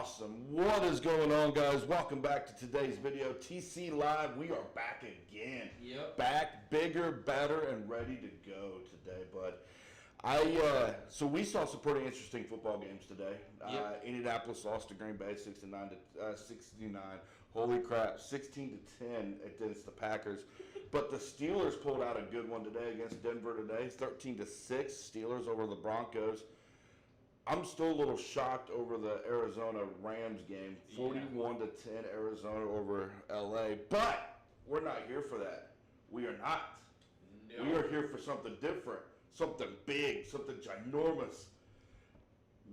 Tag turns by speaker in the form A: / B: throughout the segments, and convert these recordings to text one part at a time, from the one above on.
A: Awesome. What is going on, guys? Welcome back to today's video. TC Live, we are back again.
B: Yep.
A: Back bigger, better, and ready to go today, bud. So we saw some pretty interesting football games today.
B: Yep.
A: Indianapolis lost to Green Bay 69. Holy crap, 16-10 against the Packers. But the Steelers pulled out a good one today against Denver today, 13-6. Steelers over the Broncos. I'm still a little shocked over the Arizona Rams game, 41-10 Arizona over LA. But we're not here for that. We are not.
B: No.
A: We are here for something different, something big, something ginormous.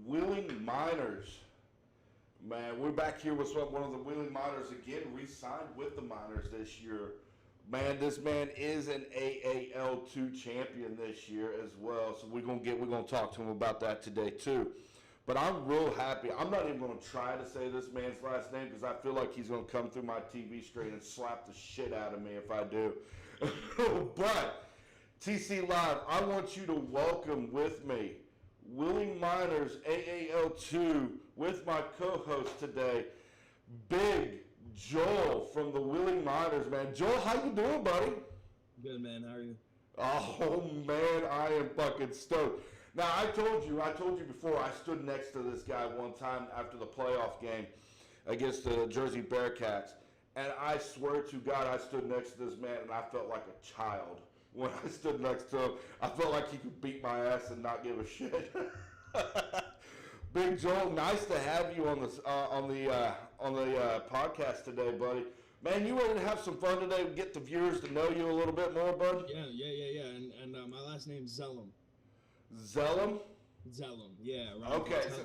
A: Wheeling Miners. Man, we're back here with one of the Wheeling Miners again, re-signed with the Miners this year. Man, this man is an AAL2 champion this year as well. So we're gonna talk to him about that today too. But I'm real happy. I'm not even gonna try to say this man's last name because I feel like he's gonna come through my TV screen and slap the shit out of me if I do. But TC Live, I want you to welcome with me Wheeling Miners AAL2 with my co-host today, Big Joel from the Wheeling Miners, man. Joel, how you doing, buddy?
C: Good, man. How are you?
A: Oh, man, I am fucking stoked. Now, I told you before, I stood next to this guy one time after the playoff game against the Jersey Bearcats, and I swear to God, I stood next to this man, and I felt like a child when I stood next to him. I felt like he could beat my ass and not give a shit. Big Joel, nice to have you on the podcast today, buddy. Man, you ready to have some fun today? Get the viewers to know you a little bit more, bud.
C: Yeah. And my last name's Zellem.
A: Zellem?
C: Zellem, yeah. Right.
A: Okay, so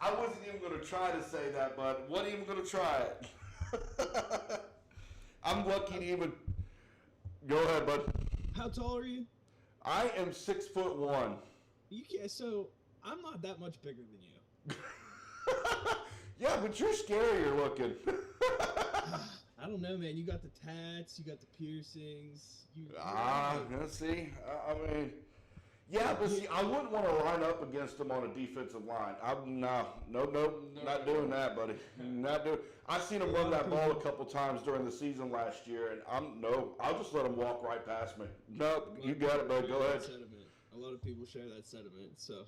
A: I wasn't even going to try to say that, bud. Wasn't even going to try it. I'm lucky to even. Go ahead, bud.
C: How tall are you?
A: I am 6'1".
C: You can't. So I'm not that much bigger than you.
A: Yeah, but you're scarier looking.
C: I don't know, man. You got the tats. You got the piercings.
A: See, I mean, yeah, but see, I wouldn't want to line up against him on a defensive line. Not doing that, buddy. Not doing. I've seen him run that ball a couple times during the season last year, and I'll just let him walk right past me. Nope, you got it, bud. Go ahead.
C: Sentiment. A lot of people share that sentiment, so.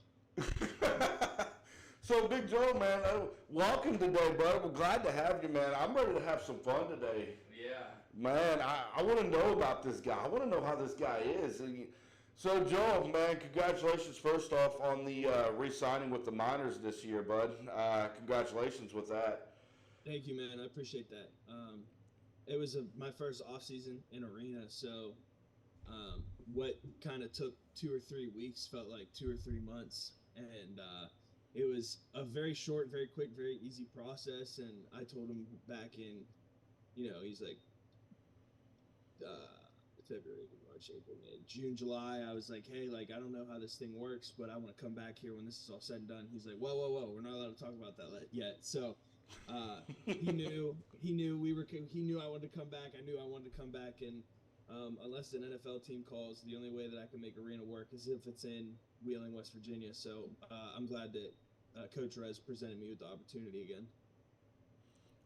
A: So, Big Joe, man, welcome today, bud. We're glad to have you, man. I'm ready to have some fun today.
B: Yeah.
A: Man, I want to know about this guy. I want to know how this guy is. So, Joel, man, congratulations first off on the re-signing with the Miners this year, bud. Congratulations with that.
C: Thank you, man. I appreciate that. It was my first off-season in arena, so what kind of took 2 or 3 weeks felt like 2 or 3 months, and it was a very short, very quick, very easy process. And I told him back in, he's like February, March, April, May, June, July. I was like, hey, I don't know how this thing works, but I want to come back here when this is all said and done. He's like, whoa, we're not allowed to talk about that yet. So he knew I wanted to come back. I knew I wanted to come back, and unless an NFL team calls, the only way that I can make arena work is if it's in Wheeling, West Virginia. So I'm glad that Coach Rez presented me with the opportunity again.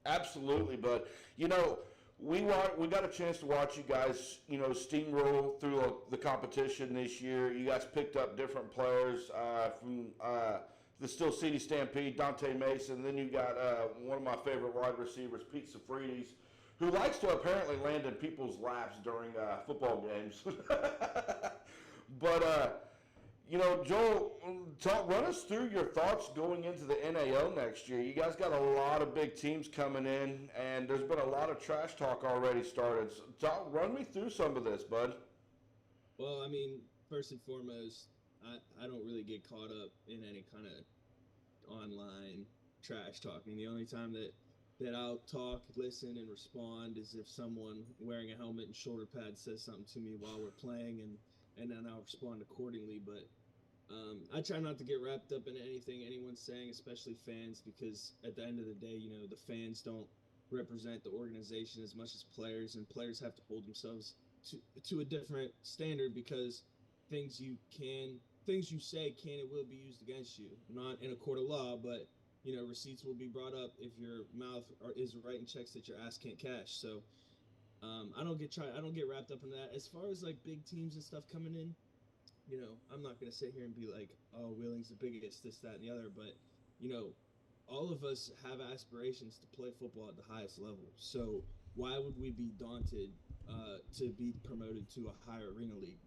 A: Absolutely, bud. We got a chance to watch you guys, steamroll through the competition this year. You guys picked up different players from the Steel City Stampede, Dante Mason. Then you got one of my favorite wide receivers, Pete Safrides, who likes to apparently land in people's laps during football games. But, Joel, run us through your thoughts going into the NAO next year. You guys got a lot of big teams coming in, and there's been a lot of trash talk already started. So run me through some of this, bud.
C: Well, I mean, first and foremost, I don't really get caught up in any kind of online trash talk. I mean, the only time that I'll talk, listen, and respond is if someone wearing a helmet and shoulder pads says something to me while we're playing, and then I'll respond accordingly. But I try not to get wrapped up in anything anyone's saying, especially fans, because at the end of the day, the fans don't represent the organization as much as players, and players have to hold themselves to a different standard, because things you say can and will be used against you, not in a court of law, but receipts will be brought up if your mouth is writing checks that your ass can't cash. So I don't get wrapped up in that. As far as like big teams and stuff coming in, I'm not gonna sit here and be like, oh, Wheeling's the biggest, this, that, and the other. But all of us have aspirations to play football at the highest level. So why would we be daunted to be promoted to a higher arena league?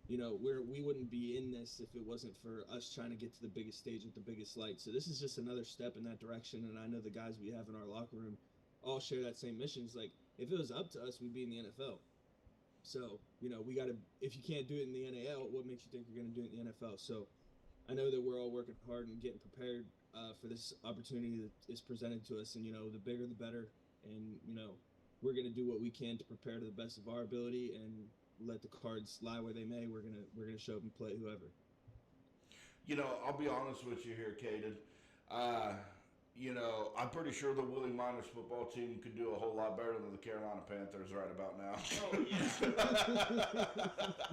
C: We wouldn't be in this if it wasn't for us trying to get to the biggest stage with the biggest light. So this is just another step in that direction. And I know the guys we have in our locker room all share that same mission. It's like, if it was up to us, we'd be in the NFL. So, we got to, if you can't do it in the NAL, what makes you think you're going to do it in the NFL? So I know that we're all working hard and getting prepared for this opportunity that is presented to us. And, the bigger, the better. And, we're going to do what we can to prepare to the best of our ability and let the cards lie where they may. We're gonna show up and play whoever.
A: I'll be honest with you here, Caden. I'm pretty sure the Wheeling Miners football team could do a whole lot better than the Carolina Panthers right about now.
B: Oh yeah,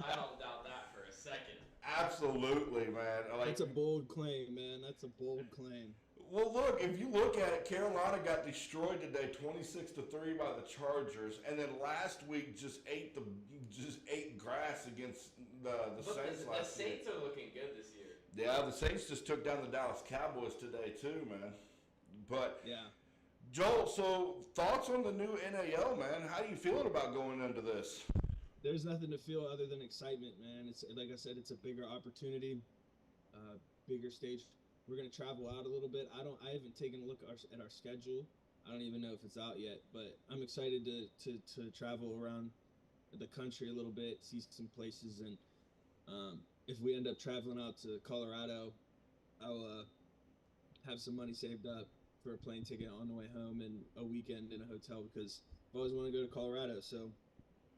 B: I don't doubt that for a second.
A: Absolutely, man.
C: That's a bold claim, man. That's a bold claim.
A: Well, look, if you look at it, Carolina got destroyed today, 26-3 by the Chargers, and then last week just ate grass against the Saints last
B: The
A: week.
B: Saints are looking good this year.
A: Yeah, the Saints just took down the Dallas Cowboys today too, man. But
C: yeah,
A: Joel, so thoughts on the new NAL, man? How are you feeling about going into this?
C: There's nothing to feel other than excitement, man. It's like I said, it's a bigger opportunity, bigger stage. We're gonna travel out a little bit. I haven't taken a look at our schedule. I don't even know if it's out yet, but I'm excited to travel around the country a little bit, see some places, and if we end up traveling out to Colorado, I'll have some money saved up for a plane ticket on the way home and a weekend in a hotel because I've always wanted to go to Colorado. So,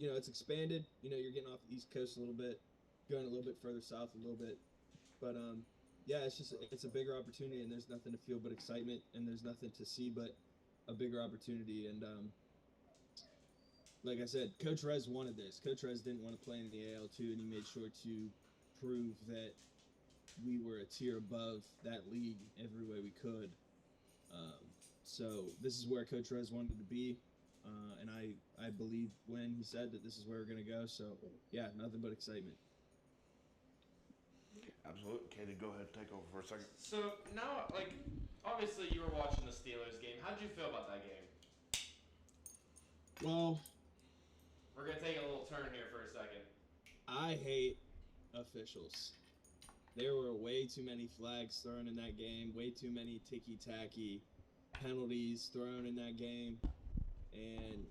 C: it's expanded. You're getting off the East Coast a little bit, going a little bit further south a little bit, but yeah, it's a bigger opportunity, and there's nothing to feel but excitement, and there's nothing to see but a bigger opportunity. And like I said, Coach Rez wanted this. Coach Rez didn't want to play in the AL2, and he made sure to prove that we were a tier above that league every way we could. So this is where Coach Rez wanted to be, and I believe when he said that this is where we're going to go. So, yeah, nothing but excitement.
A: Absolutely. Katie, go ahead and take over for a second.
B: So now, obviously you were watching the Steelers game. How'd you feel about that game?
C: Well,
B: we're going to take a little turn here for a second.
C: I hate officials. There were way too many flags thrown in that game, way too many ticky-tacky penalties thrown in that game. And,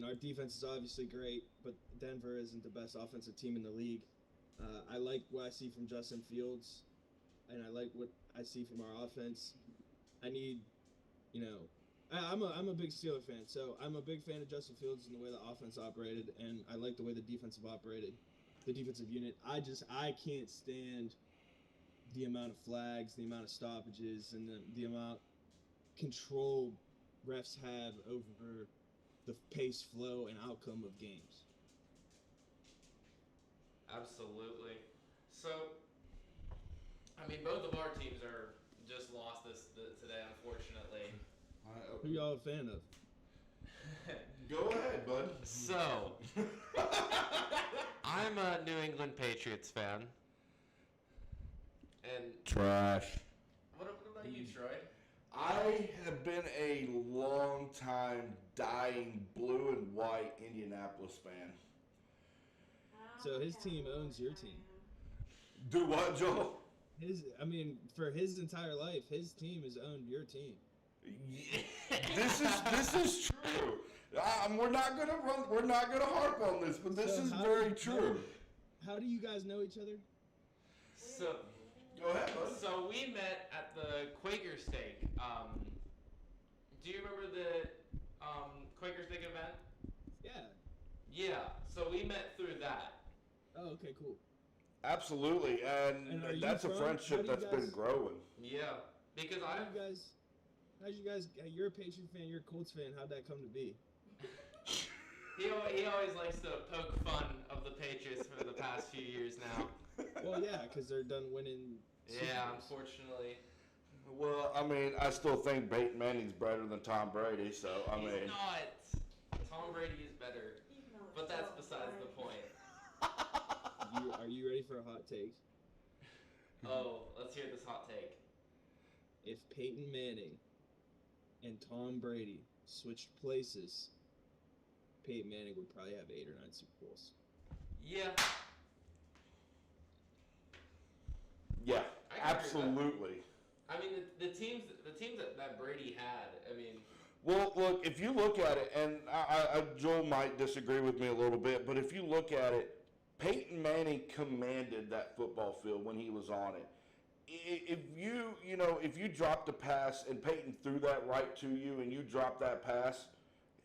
C: our defense is obviously great, but Denver isn't the best offensive team in the league. I like what I see from Justin Fields, and I like what I see from our offense. I need, I'm a big Steeler fan, so I'm a big fan of Justin Fields and the way the offense operated, and I like the way the defensive unit. I can't stand the amount of flags, the amount of stoppages, and the amount control refs have over the pace, flow, and outcome of games.
B: Absolutely. So, both of our teams are just lost today, unfortunately.
C: Who y'all a fan of?
A: Go ahead, bud.
B: So, I'm a New England Patriots fan. And
A: Trash.
B: What about you, Troy?
A: I have been a long time dying blue and white Indianapolis fan.
C: So his team owns your team.
A: Do what, Joel?
C: For his entire life, his team has owned your team.
A: Yeah, this is true. We're not gonna harp on this, but this is very true.
C: How do you guys know each other?
B: So,
A: go ahead, bud.
B: So we met at the Quaker Steak. Do you remember the Quaker Steak event?
C: Yeah.
B: Yeah. So we met through that.
C: Oh, okay, cool.
A: Absolutely, and that's a friendship that's been growing.
B: Yeah, because
C: you're a Patriot fan, you're a Colts fan, how'd that come to be?
B: He always likes to poke fun of the Patriots for the past few years now.
C: Well, yeah, because they're done winning.
B: Yeah, unfortunately.
A: Well, I mean, I still think Peyton Manning's better than Tom Brady, so I
B: He's
A: mean.
B: not. Tom Brady is better. But that's besides the point.
C: Are you ready for a hot take?
B: Oh, let's hear this hot take.
C: If Peyton Manning and Tom Brady switched places, Peyton Manning would probably have 8 or 9 Super Bowls.
B: Yeah.
A: Yeah,
B: I can agree with that.
A: absolutely.
B: I mean, the teams that Brady had. I mean,
A: Well, look, if you look at it, and Joel might disagree with me a little bit, but if you look at it, Peyton Manning commanded that football field when he was on it. If you dropped a pass and Peyton threw that right to you and you dropped that pass,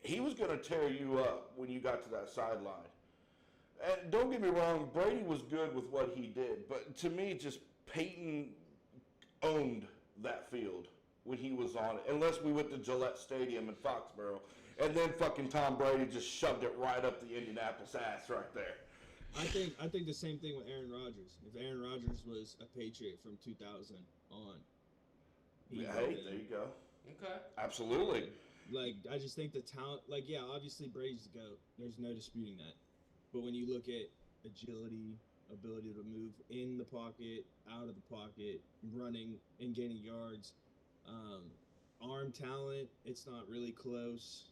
A: he was going to tear you up when you got to that sideline. And don't get me wrong, Brady was good with what he did, but to me, just Peyton owned that field when he was on it, unless we went to Gillette Stadium in Foxborough, and then fucking Tom Brady just shoved it right up the Indianapolis ass right there.
C: I think the same thing with Aaron Rodgers. If Aaron Rodgers was a Patriot from 2000 on,
A: Hey, there you go.
B: okay.
A: Absolutely.
C: Like, I just think the talent, like, yeah, obviously Brady's the GOAT. There's no disputing that. But when you look at agility, ability to move in the pocket, out of the pocket, running and gaining yards, arm talent, it's not really close.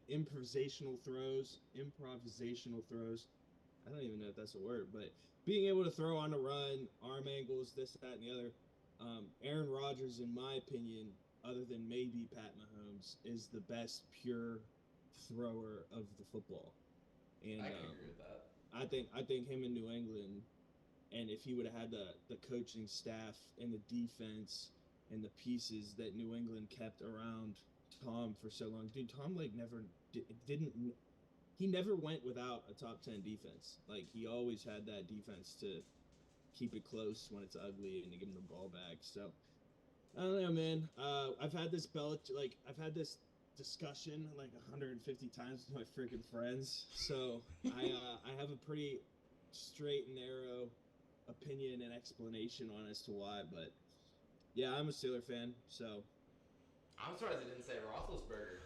C: Improvisational throws. I don't even know if that's a word, but being able to throw on the run, arm angles, this, that, and the other. Aaron Rodgers, in my opinion, other than maybe Pat Mahomes, is the best pure thrower of the football. And
B: I can agree with that.
C: I think him in New England, and if he would have had the coaching staff and the defense and the pieces that New England kept around Tom for so long, dude, Tom like he never went without a top 10 defense. Like, he always had that defense to keep it close when it's ugly and to give him the ball back. So I don't know, man. I've had this discussion like 150 times with my freaking friends. So I have a pretty straight and narrow opinion and explanation on as to why. But yeah, I'm a Steeler fan. So
B: I'm surprised they didn't say Roethlisberger.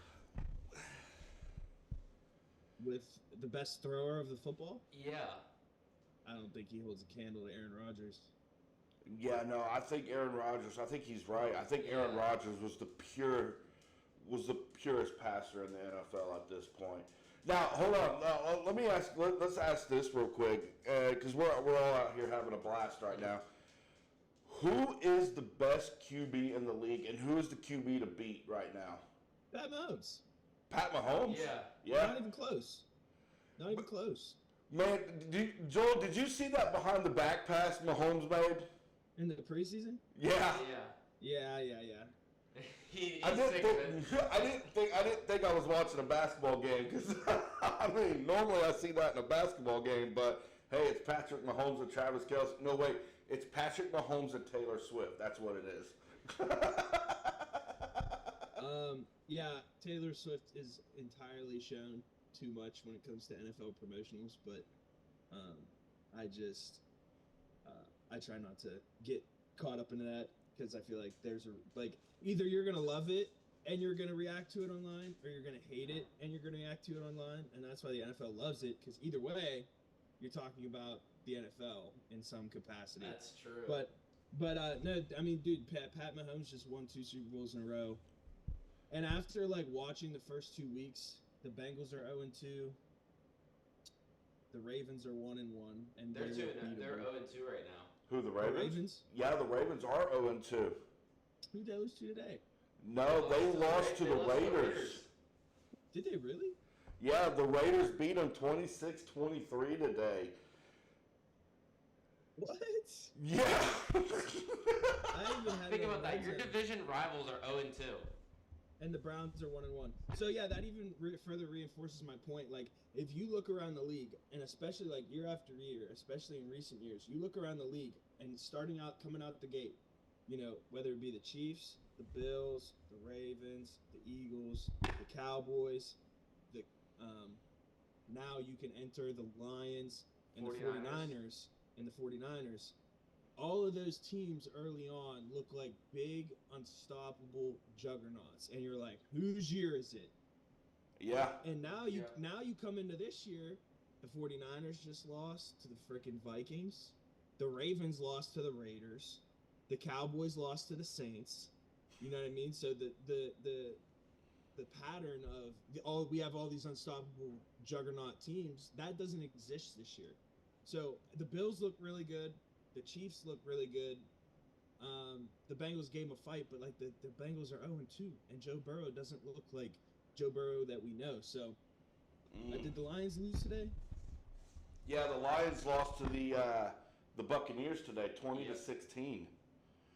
C: With the best thrower of the football,
B: Yeah.
C: I don't think he holds a candle to Aaron Rodgers.
A: Yeah, no, I think Aaron Rodgers. I think he's right. I think Aaron Rodgers was the purest passer in the NFL at this point. Now, hold on. Let me ask. Let's ask this real quick, because we're all out here having a blast right now. Who is the best QB in the league, and who is the QB to beat right now?
C: Pat Mahomes.
A: Pat Mahomes.
B: Yeah.
C: Not even close. Not even close.
A: Man, Joel, did you see that behind the back pass Mahomes made?
C: In the preseason?
A: Yeah.
C: Yeah.
A: I didn't think I was watching a basketball game, because I mean, normally I see that in a basketball game, but hey, it's Patrick Mahomes and Travis Kelce. No, wait, it's Patrick Mahomes and Taylor Swift. That's what it is.
C: Yeah, Taylor Swift is entirely shown too much when it comes to NFL promotionals, but I try not to get caught up into that, because I feel like either you're gonna love it and you're gonna react to it online, or you're gonna hate it and you're gonna react to it online, and that's why the NFL loves it, because either way, you're talking about the NFL in some capacity.
B: That's true.
C: But no, I mean, dude, Pat Mahomes just won 2 Super Bowls in a row, and after like watching the first 2 weeks, the Bengals are 0-2. The Ravens are 1-1, and
B: they're 2-0. They're 0-2 right now.
A: Who, the Ravens?
C: The Ravens?
A: Yeah, the Ravens are 0-2.
C: Who did they lose to today?
A: No, they lost to the Raiders.
C: Did they really?
A: Yeah, the Raiders beat them 26-23 today.
C: What?
A: Yeah.
C: I even had
B: Think about that. Your division rivals are 0-2.
C: And the Browns are 1-1. So yeah, that even further reinforces my point. Like, if you look around the league, and especially like year after year, especially in recent years, you look around the league and coming out the gate, whether it be the Chiefs, the Bills, the Ravens, the Eagles, the Cowboys, now you can enter the Lions and the 49ers. all of those teams early on look like big, unstoppable juggernauts, and you're like, whose year is it?
A: Yeah.
C: And now you come into this year, the 49ers just lost to the freaking Vikings. The Ravens lost to the Raiders. The Cowboys lost to the Saints. You know what I mean? So the pattern of we have all these unstoppable juggernaut teams that doesn't exist this year. So the Bills look really good. The Chiefs look really good. The Bengals gave them a fight, but like the Bengals are 0-2, and Joe Burrow doesn't look like Joe Burrow that we know. So, did the Lions lose today?
A: Yeah, the Lions lost to the Buccaneers today, 20-16.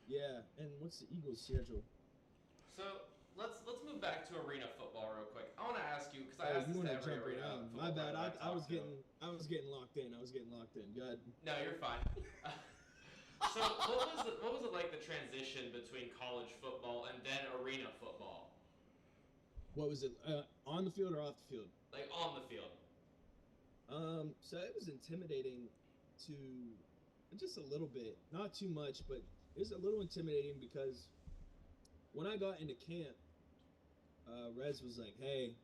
C: Yeah, and what's the Eagles' schedule?
B: So let's move back to arena football real quick. I want to ask you because I asked this to every arena.
C: My bad. I was getting locked in. Go ahead.
B: No, you're fine. So what was it like the transition between college football and then arena football?
C: What was it? On the field or off the field?
B: Like on the field.
C: So it was intimidating to just a little bit, not too much, but it was a little intimidating because when I got into camp, Rez was like, "Hey,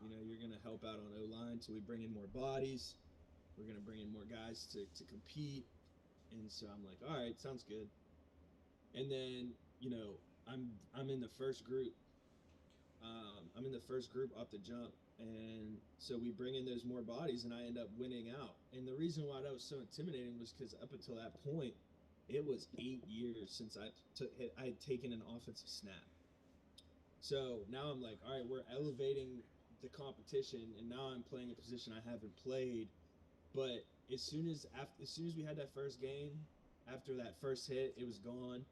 C: you know, you're gonna help out on O-line, so we bring in more bodies. We're gonna bring in more guys to compete." And so I'm like, "All right, sounds good." And then, you know, I'm in the first group. I'm in the first group off the jump, and so we bring in those more bodies, and I end up winning out. And the reason why that was so intimidating was because up until that point, it was 8 years since I had taken an offensive snap. So now I'm like, all right, we're elevating the competition, and now I'm playing a position I haven't played. But as soon as we had that first game, after that first hit, it was gone.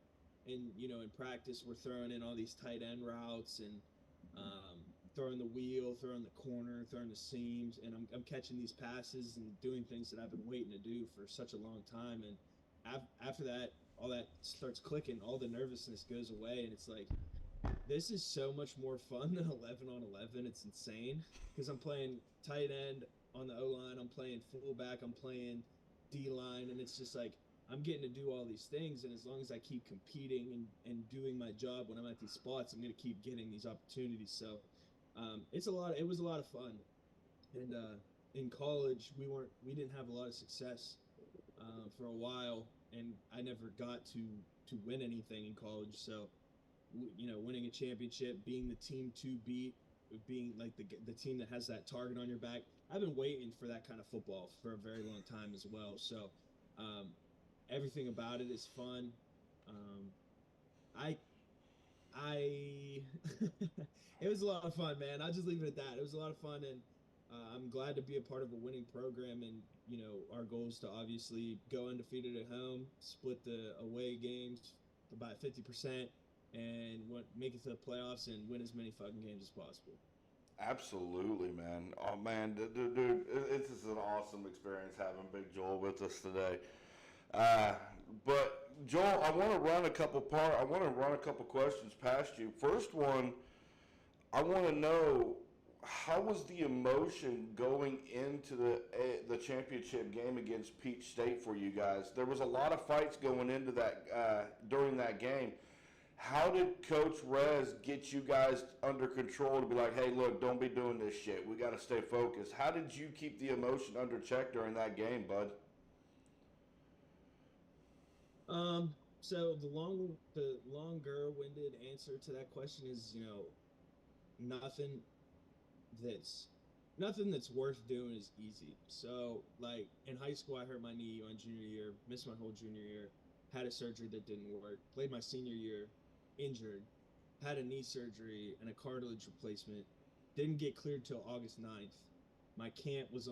C: And you know, in practice, we're throwing in all these tight end routes and throwing the wheel, throwing the corner, throwing the seams, and I'm catching these passes and doing things that I've been waiting to do for such a long time. And after that, all that starts clicking, all the nervousness goes away, and it's like, this is so much more fun than 11 on 11. It's insane because I'm playing tight end on the O-line, I'm playing fullback, I'm playing D-line, and it's just like I'm getting to do all these things, and as long as I keep competing and doing my job when I'm at these spots, I'm going to keep getting these opportunities. So it was a lot of fun. And in college, we didn't have a lot of success for a while, and I never got to win anything in college. So, you know, winning a championship, being the team to beat, being like the team that has that target on your back, I've been waiting for that kind of football for a very long time as well. So, everything about it is fun. I it was a lot of fun, man. I'll just leave it at that. It was a lot of fun, and I'm glad to be a part of a winning program. And you know, our goal is to obviously go undefeated at home, split the away games by 50%, and make it to the playoffs and win as many fucking games as possible.
A: Absolutely, man. Oh, man, dude, it's just an awesome experience having Big Joel with us today. But Joel, I want to run a couple questions past you. First one, I want to know, how was the emotion going into the championship game against Peach State for you guys? There was a lot of fights going into that during that game. How did Coach Rez get you guys under control to be like, hey, look, don't be doing this shit. We got to stay focused. How did you keep the emotion under check during that game, bud?
C: So the longer-winded answer to that question is, you know, nothing that's worth doing is easy. So, like, in high school, I hurt my knee on junior year, missed my whole junior year, had a surgery that didn't work, played my senior year, injured, had a knee surgery and a cartilage replacement, didn't get cleared till August 9th. My camp was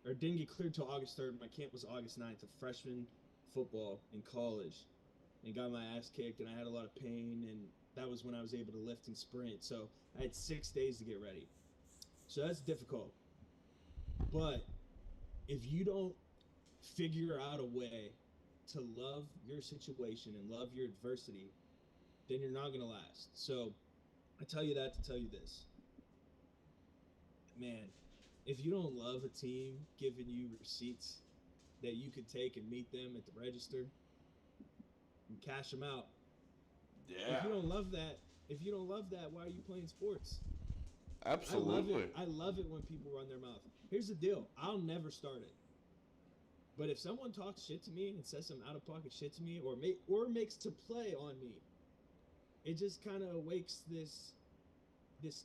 C: didn't get cleared till August 3rd. My camp was August 9th of freshman football in college, and got my ass kicked, and I had a lot of pain, and that was when I was able to lift and sprint. So I had 6 days to get ready. So that's difficult. But if you don't figure out a way to love your situation and love your adversity, then you're not going to last. So I tell you that to tell you this. Man, if you don't love a team giving you receipts that you could take and meet them at the register, and cash them out.
A: Yeah.
C: If you don't love that, why are you playing sports?
A: Absolutely.
C: I love it when people run their mouth. Here's the deal: I'll never start it. But if someone talks shit to me and says some out of pocket shit to me, or makes to play on me, it just kind of wakes this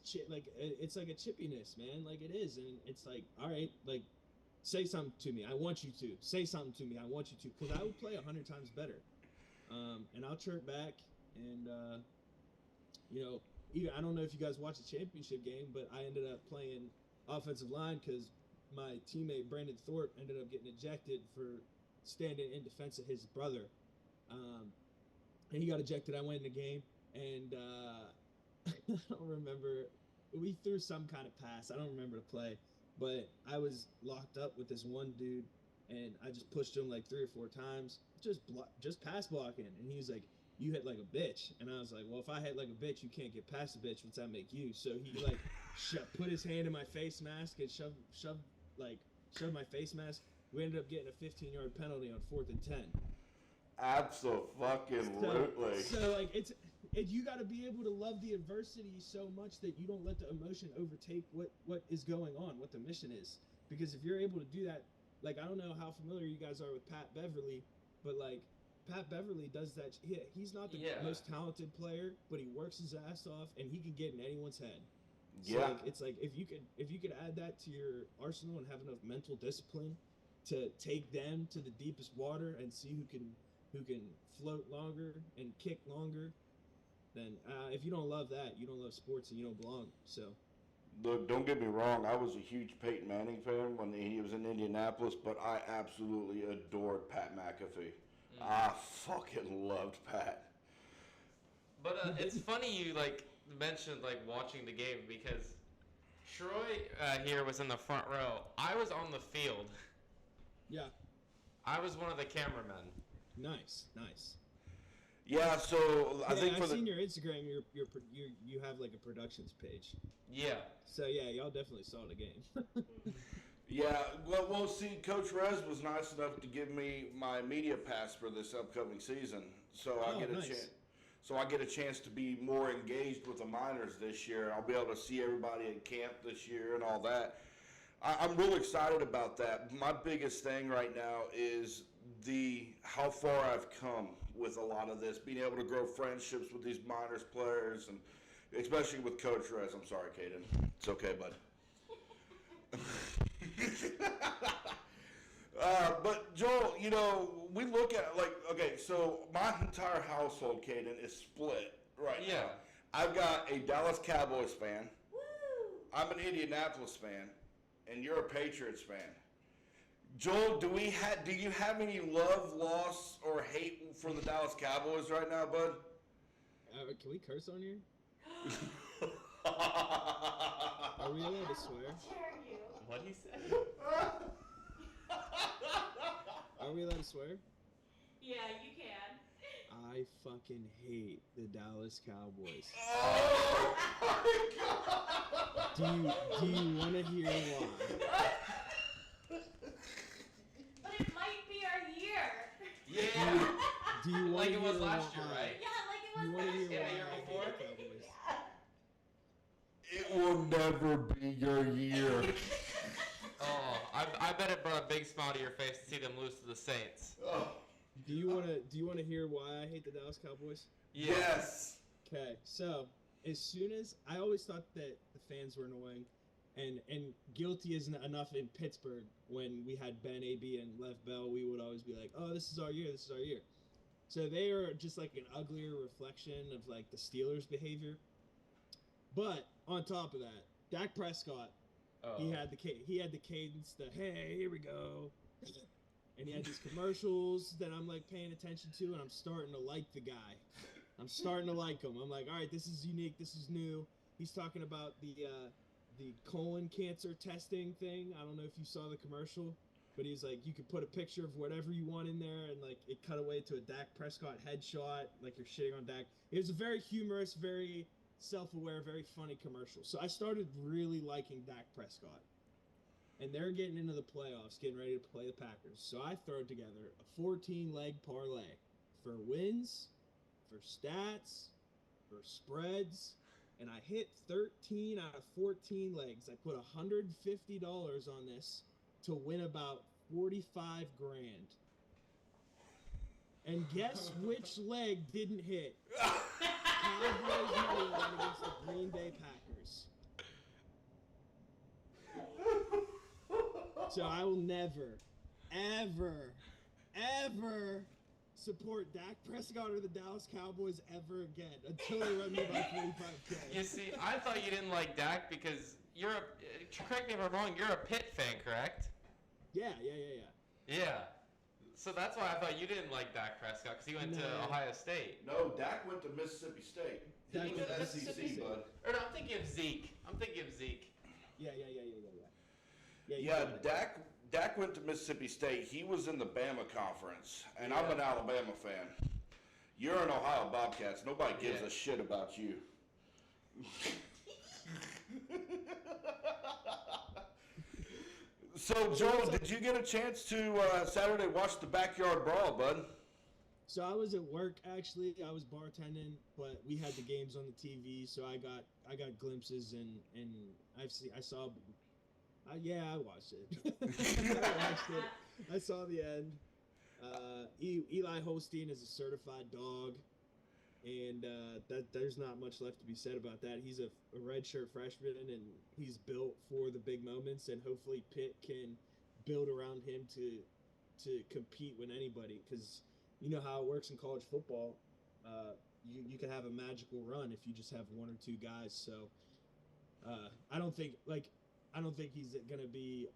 C: chip, like it's like a chippiness, man. Like it is, and it's like, all right, like say something to me. I want you to say something to me. I want you to, because I would play 100 times better. And I'll chirp back, and you know, even I don't know if you guys watched the championship game, but I ended up playing offensive line because my teammate Brandon Thorpe ended up getting ejected for standing in defense of his brother, and he got ejected. I went in the game, and I don't remember. We threw some kind of pass. I don't remember the play, but I was locked up with this one dude, and I just pushed him like 3 or 4 times, just pass blocking, and he was like, "You hit like a bitch," and I was like, "Well, if I hit like a bitch, you can't get past a bitch. What's that make you?" So he like put his hand in my face mask and shoved my face mask. We ended up getting a 15-yard penalty on 4th and 10.
A: Absolutely.
C: So like you got to be able to love the adversity so much that you don't let the emotion overtake what is going on, what the mission is. Because if you're able to do that, like I don't know how familiar you guys are with Pat Beverly, but like Pat Beverly does that. He's not the most talented player, but he works his ass off, and he can get in anyone's head. So
A: Yeah.
C: like, it's like if you could add that to your arsenal and have enough mental discipline to take them to the deepest water and see who can float longer and kick longer, then if you don't love that, you don't love sports and you don't belong. So
A: Look, don't get me wrong. I was a huge Peyton Manning fan when he was in Indianapolis, but I absolutely adored Pat McAfee. I fucking loved Pat.
B: But it's funny you like mentioned like watching the game, because Troy here was in the front row. I was on the field.
C: yeah,
B: I was one of the cameramen.
C: nice.
A: Yeah, so I think
C: I've seen your Instagram. You have like a productions page.
B: Yeah.
C: So yeah, y'all definitely saw the game.
A: Yeah, well, see, Coach Rez was nice enough to give me my media pass for this upcoming season, so I get a
C: nice.
A: chance. So I get a chance to be more engaged with the minors this year. I'll be able to see everybody in camp this year and all that. I'm really excited about that. My biggest thing right now is how far I've come with a lot of this, being able to grow friendships with these minors players, and especially with Coach Rez. I'm sorry, Caden. It's okay, bud. But Joel, we look at okay, so my entire household, Caden, is split right now. I've got a Dallas Cowboys fan.
D: Woo!
A: I'm an Indianapolis fan, and you're a Patriots fan. Joel, do you have any love, loss, or hate for the Dallas Cowboys right now, bud?
C: Can we curse on here? Are we allowed to swear?
D: Dare you?
B: What'd he say?
C: Are we allowed to swear?
D: Yeah, you can.
C: I fucking hate the Dallas Cowboys.
A: Oh my God!
C: Do you want to hear why?
D: But it might be our year.
B: Yeah.
C: Do you want
B: Like
C: to
B: it
C: hear
B: was last year,
C: why?
B: right?
D: Yeah, like it
C: You
D: was
C: want to
D: last
C: hear
D: year.
C: why
B: year
C: I hate
B: before?
C: the Cowboys?
A: It will never be your year.
B: Oh, I bet it brought a big smile to your face to see them lose to the Saints.
A: Oh.
C: Do you want to hear why I hate the Dallas Cowboys?
B: Yeah.
A: Yes.
C: Okay, so as soon as I always thought that the fans were annoying, and guilty isn't enough in Pittsburgh when we had Ben AB and Lev Bell, we would always be like, oh, this is our year. So they are just like an uglier reflection of like the Steelers' behavior. But on top of that, Dak Prescott, he had the cadence, the hey, here we go, and he had these commercials that I'm like paying attention to, and I'm starting to like the guy. I'm starting to like him. I'm like, all right, this is unique, this is new. He's talking about the colon cancer testing thing. I don't know if you saw the commercial, but he's like, you could put a picture of whatever you want in there, and like it cut away to a Dak Prescott headshot, like you're shitting on Dak. It was a very humorous, very self-aware, very funny commercial. So I started really liking Dak Prescott. And they're getting into the playoffs, getting ready to play the Packers. So I throw together a 14-leg parlay. for wins, for stats, for spreads, and I hit 13 out of 14 legs. I put $150 on this to win about 45 grand. And guess which leg didn't hit? Cowboys money line against the Green Bay Packers. So I will never, ever, ever support Dak Prescott or the Dallas Cowboys ever again until they run me by 45K.
B: You see, I thought you didn't like Dak because you're a. Correct me if I'm wrong. You're a Pitt fan, correct?
C: Yeah.
B: Yeah. So that's why I thought you didn't like Dak Prescott because he went to Ohio State.
A: No, Dak went to Mississippi State. He
C: Dak
A: was
C: went to
A: SEC,
C: Mississippi
A: bud.
B: Or no, I'm thinking of Zeke.
C: Yeah.
A: Yeah, Dak went to Mississippi State. He was in the Bama conference, and I'm an Alabama fan. You're an Ohio Bobcats. Nobody gives a shit about you. So, Joel, did you get a chance to Saturday watch the Backyard Brawl, bud?
C: So I was at work actually. I was bartending, but we had the games on the TV, so I got glimpses and I watched it. I watched it. I saw the end. Eli Holstein is a certified dog, and that there's not much left to be said about that. He's a redshirt freshman, and he's built for the big moments, and hopefully Pitt can build around him to compete with anybody, because you know how it works in college football. You can have a magical run if you just have one or two guys. So I don't think he's gonna be.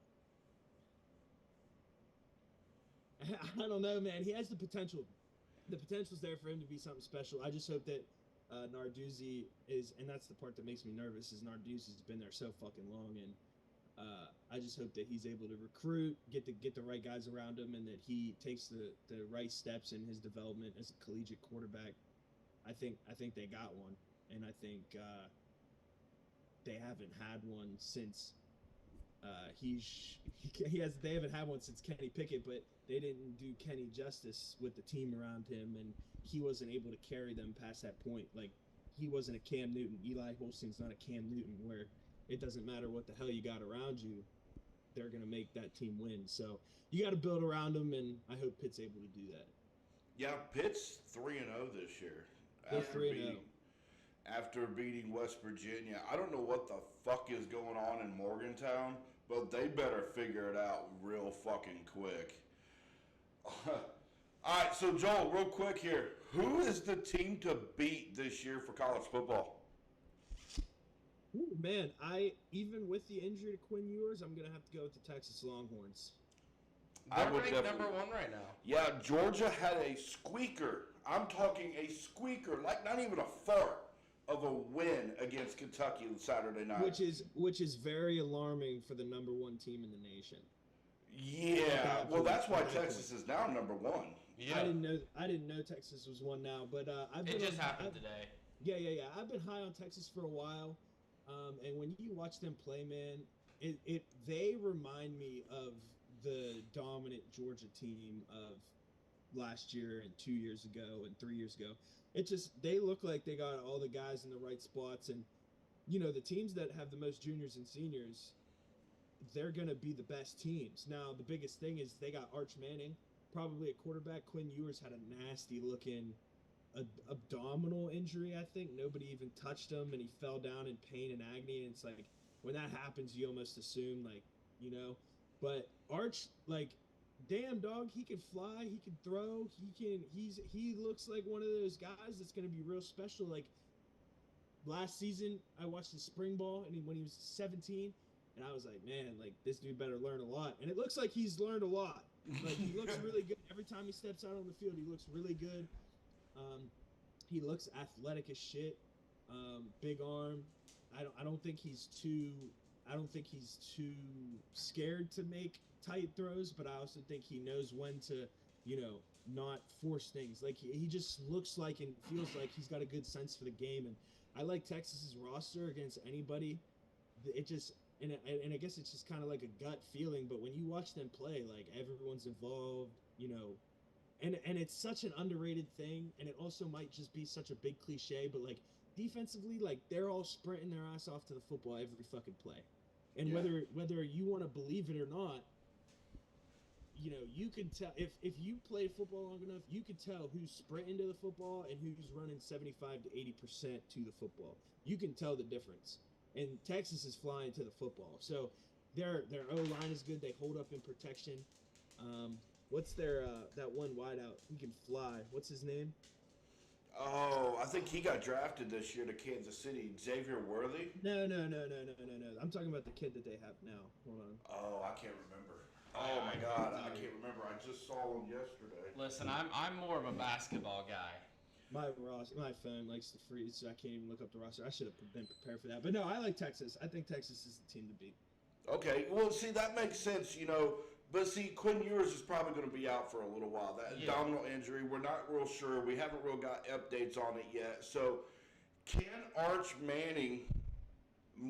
C: I don't know, man. He has the potential. The potential's there for him to be something special. I just hope that Narduzzi is, and that's the part that makes me nervous, is Narduzzi's been there so fucking long, and I just hope that he's able to recruit, get the right guys around him, and that he takes the right steps in his development as a collegiate quarterback. I think they got one, and I think they haven't had one since they haven't had one since Kenny Pickett, but they didn't do Kenny justice with the team around him, and he wasn't able to carry them past that point. Like, he wasn't a Cam Newton. Eli Holstein's not a Cam Newton, where it doesn't matter what the hell you got around you, they're going to make that team win. So you got to build around them, and I hope Pitt's able to do that.
A: Yeah, Pitt's 3-0 this year.
C: They're 3-0.
A: After beating West Virginia. I don't know what the fuck is going on in Morgantown, but they better figure it out real fucking quick. All right, so Joel, real quick here. Who is the team to beat this year for college football?
C: Ooh, man, even with the injury to Quinn Ewers, I'm gonna have to go with the Texas Longhorns.
B: They're ranked number one right now.
A: Yeah, Georgia had a squeaker. I'm talking a squeaker, like not even a fart of a win against Kentucky on Saturday night.
C: Which is very alarming for the number one team in the nation.
A: Yeah, well, that's why Texas is now number one.
B: Yeah.
C: I didn't know Texas was one now, but
B: it just happened today.
C: Yeah. I've been high on Texas for a while, and when you watch them play, man, they remind me of the dominant Georgia team of last year and 2 years ago and 3 years ago. They look like they got all the guys in the right spots, and the teams that have the most juniors and seniors, they're going to be the best teams. Now, the biggest thing is they got Arch Manning, probably a quarterback. Quinn Ewers had a nasty-looking abdominal injury, I think. Nobody even touched him, and he fell down in pain and agony. And it's like, when that happens, you almost assume, But Arch, damn, dog, he can fly, he can throw, he looks like one of those guys that's going to be real special. Like, last season, I watched his spring ball, and when he was 17, and I was like, man, this dude better learn a lot. And it looks like he's learned a lot. He looks really good. Every time he steps out on the field, he looks really good. He looks athletic as shit. Big arm. I don't think he's too scared to make tight throws, but I also think he knows when to, not force things. He just looks like and feels like he's got a good sense for the game. And I like Texas's roster against anybody. It just, and I guess it's just kind of like a gut feeling, but when you watch them play, everyone's involved, and it's such an underrated thing, and it also might just be such a big cliche, but like defensively, like they're all sprinting their ass off to the football every fucking play. And
A: Yeah.
C: whether you want to believe it or not, you know, you can tell if you play football long enough, you can tell who's sprinting to the football and who's running 75 to 80% to the football. You can tell the difference. And Texas is flying to the football. So their O-line is good. They hold up in protection. What's their that one wideout? He can fly. What's his name?
A: Oh, I think he got drafted this year to Kansas City. Xavier Worthy?
C: No. I'm talking about the kid that they have now. Hold on.
A: Oh, I can't remember. Oh my God, I can't remember. I just saw him yesterday.
B: Listen, I'm more of a basketball guy.
C: My phone likes to freeze, so I can't even look up the roster. I should have been prepared for that. But no, I like Texas. I think Texas is the team to beat.
A: Okay, well, see, that makes sense, you know. But see, Quinn Ewers is probably going to be out for a little while. That abdominal injury, we're not real sure. We haven't real got updates on it yet. So, can Arch Manning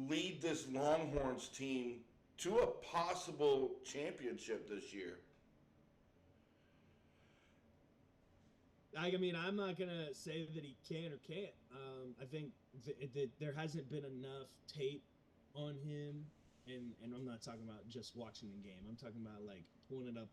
A: lead this Longhorns team to a possible championship this year?
C: I mean, I'm not gonna say that he can or can't. I think there hasn't been enough tape on him, and I'm not talking about just watching the game. I'm talking about like pulling it up,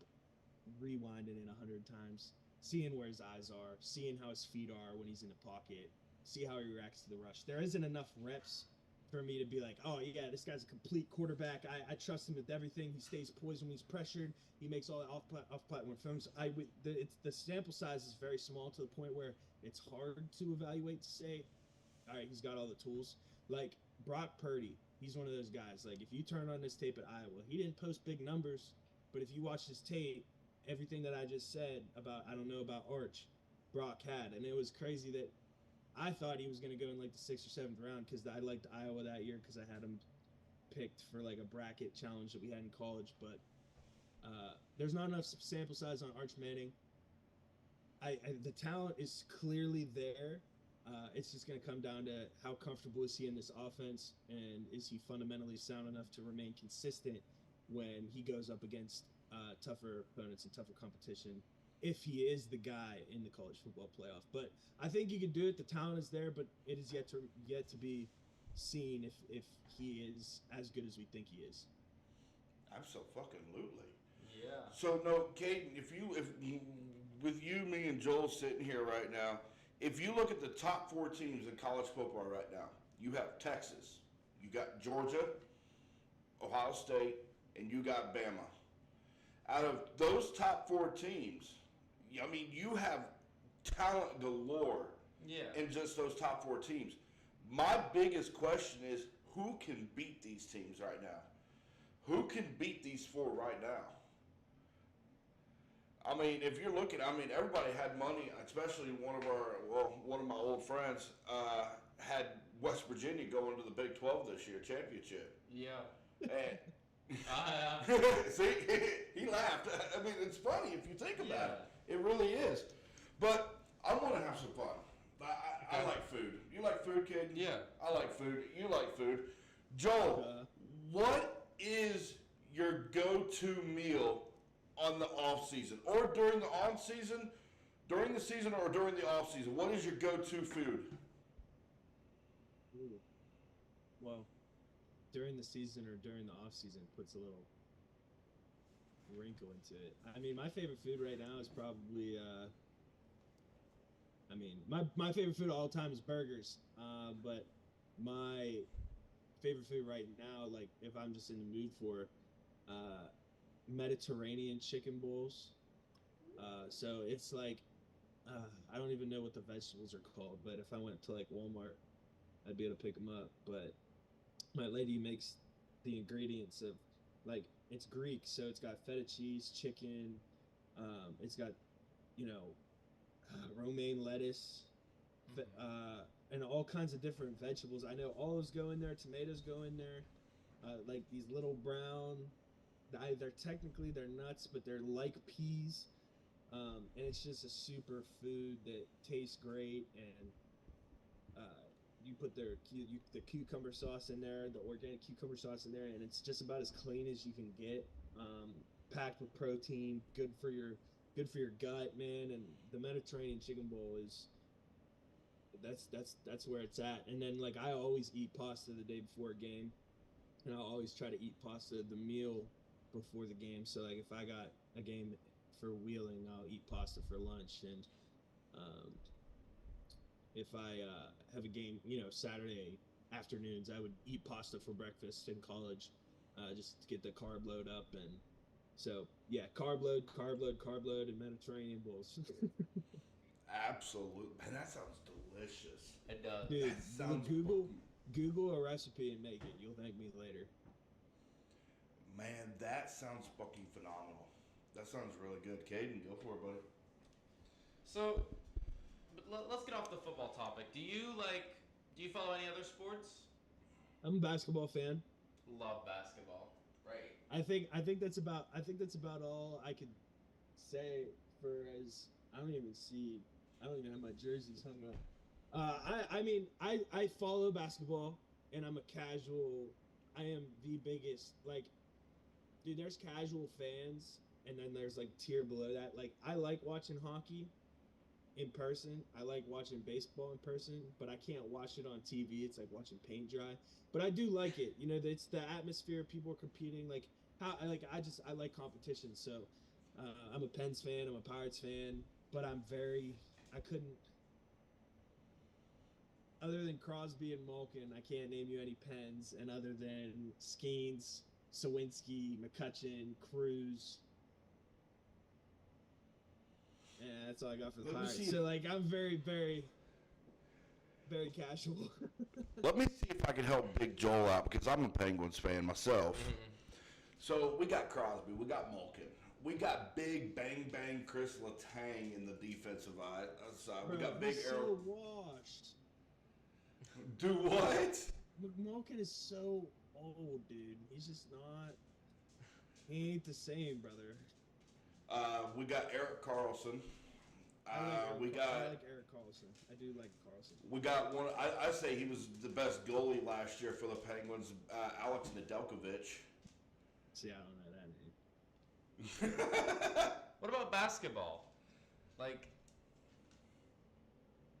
C: rewinding it 100 times, seeing where his eyes are, seeing how his feet are when he's in the pocket, see how he reacts to the rush. There isn't enough reps for me to be like, oh yeah, this guy's a complete quarterback. I trust him with everything. He stays poised when he's pressured. He makes all the off-platform films. The sample size is very small to the point where it's hard to evaluate to say, all right, he's got all the tools. Like Brock Purdy, he's one of those guys. Like if you turn on this tape at Iowa, he didn't post big numbers, but if you watch his tape, everything that I just said about I don't know about Arch, Brock had, and it was crazy that I thought he was going to go in like the 6th or 7th round because I liked Iowa that year because I had him picked for like a bracket challenge that we had in college. But there's not enough sample size on Arch Manning. The talent is clearly there. It's just going to come down to how comfortable is he in this offense, and is he fundamentally sound enough to remain consistent when he goes up against tougher opponents and tougher competition, if he is the guy in the college football playoff. But I think you can do it. The talent is there, but it is yet to be seen if he is as good as we think he is.
A: Absolutely.
B: Yeah.
A: So no, Caden, if with you, me, and Joel sitting here right now, if you look at the top 4 teams in college football right now, you have Texas, you got Georgia, Ohio State, and you got Bama. Out of those top 4 teams, I mean, you have talent galore in just those top 4 teams. My biggest question is, who can beat these teams right now? Who can beat these 4 right now? I mean, if you're looking, I mean, everybody had money, especially one of my old friends had West Virginia going to the Big 12 this year championship.
B: Yeah.
A: And see, he laughed. I mean, it's funny if you think about it. It really is. But I want to have some fun. I like food. You like food, kid?
B: Yeah.
A: I like food. You like food. Joel, what is your go-to meal on the off season or during the on season, during the season or during the off season? What is your go-to food?
C: Ooh. Well, during the season or during the off season puts a little wrinkle into it. I mean, my favorite food right now is probably my favorite food of all time is burgers. But my favorite food right now, like if I'm just in the mood for Mediterranean chicken bowls. So it's like I don't even know what the vegetables are called, but if I went to like Walmart, I'd be able to pick them up. But my lady makes the ingredients of, like, it's Greek, so it's got feta cheese, chicken, it's got, romaine lettuce, and all kinds of different vegetables. I know olives go in there, tomatoes go in there, like these little brown, they're nuts, but they're like peas, and it's just a super food that tastes great. And you put the cucumber sauce in there, the organic cucumber sauce in there, and it's just about as clean as you can get. Packed with protein, good for your good for your gut, man. And the Mediterranean Chicken Bowl is that's where it's at. And then like I always eat pasta the day before a game, and I'll always try to eat pasta the meal before the game. So like if I got a game for Wheeling, I'll eat pasta for lunch, and if I have a game, Saturday afternoons, I would eat pasta for breakfast in college, just to get the carb load up. And so yeah, carb load, and Mediterranean bowls.
A: Absolutely, man. That sounds delicious.
B: It does.
C: Dude,
A: That sounds
C: Google a recipe and make it. You'll thank me later.
A: Man, that sounds fucking phenomenal. That sounds really good. Caden, go for it, buddy.
B: So, let's get off the football topic. Do you follow any other sports?
C: I'm a basketball fan.
B: Love basketball. Right.
C: I think that's about all I could say for as I don't even have my jerseys hung up. I follow basketball, and I'm a casual. I am the biggest, like, dude, there's casual fans, and then there's like tier below that. Like, I like watching hockey in person. I like watching baseball in person, but I can't watch it on TV. It's like watching paint dry. But I do like it. It's the atmosphere. People are competing. Like I like competition. So I'm a Pens fan. I'm a Pirates fan. But I couldn't. Other than Crosby and Malkin, I can't name you any Pens. And other than Skeens, Sawinski, McCutcheon, Cruz. Yeah, that's all I got for the Pirates. So, like, I'm very, very, very casual.
A: Let me see if I can help Big Joel out, because I'm a Penguins fan myself.
B: Mm-hmm.
A: So we got Crosby, we got Malkin, we got Big Bang Bang Chris Letang in the defensive side.
C: Bro,
A: We got Big
C: he's
A: Arrow.
C: so washed.
A: Do what?
C: Malkin is so old, dude. He's just not. He ain't the same, brother.
A: We got Eric Carlson.
C: I like
A: got
C: Eric Carlson. I do like Carlson.
A: we got one. I say he was the best goalie last year for the Penguins. Alex Nedeljkovic.
C: See, I don't know that name.
B: What about basketball? Like,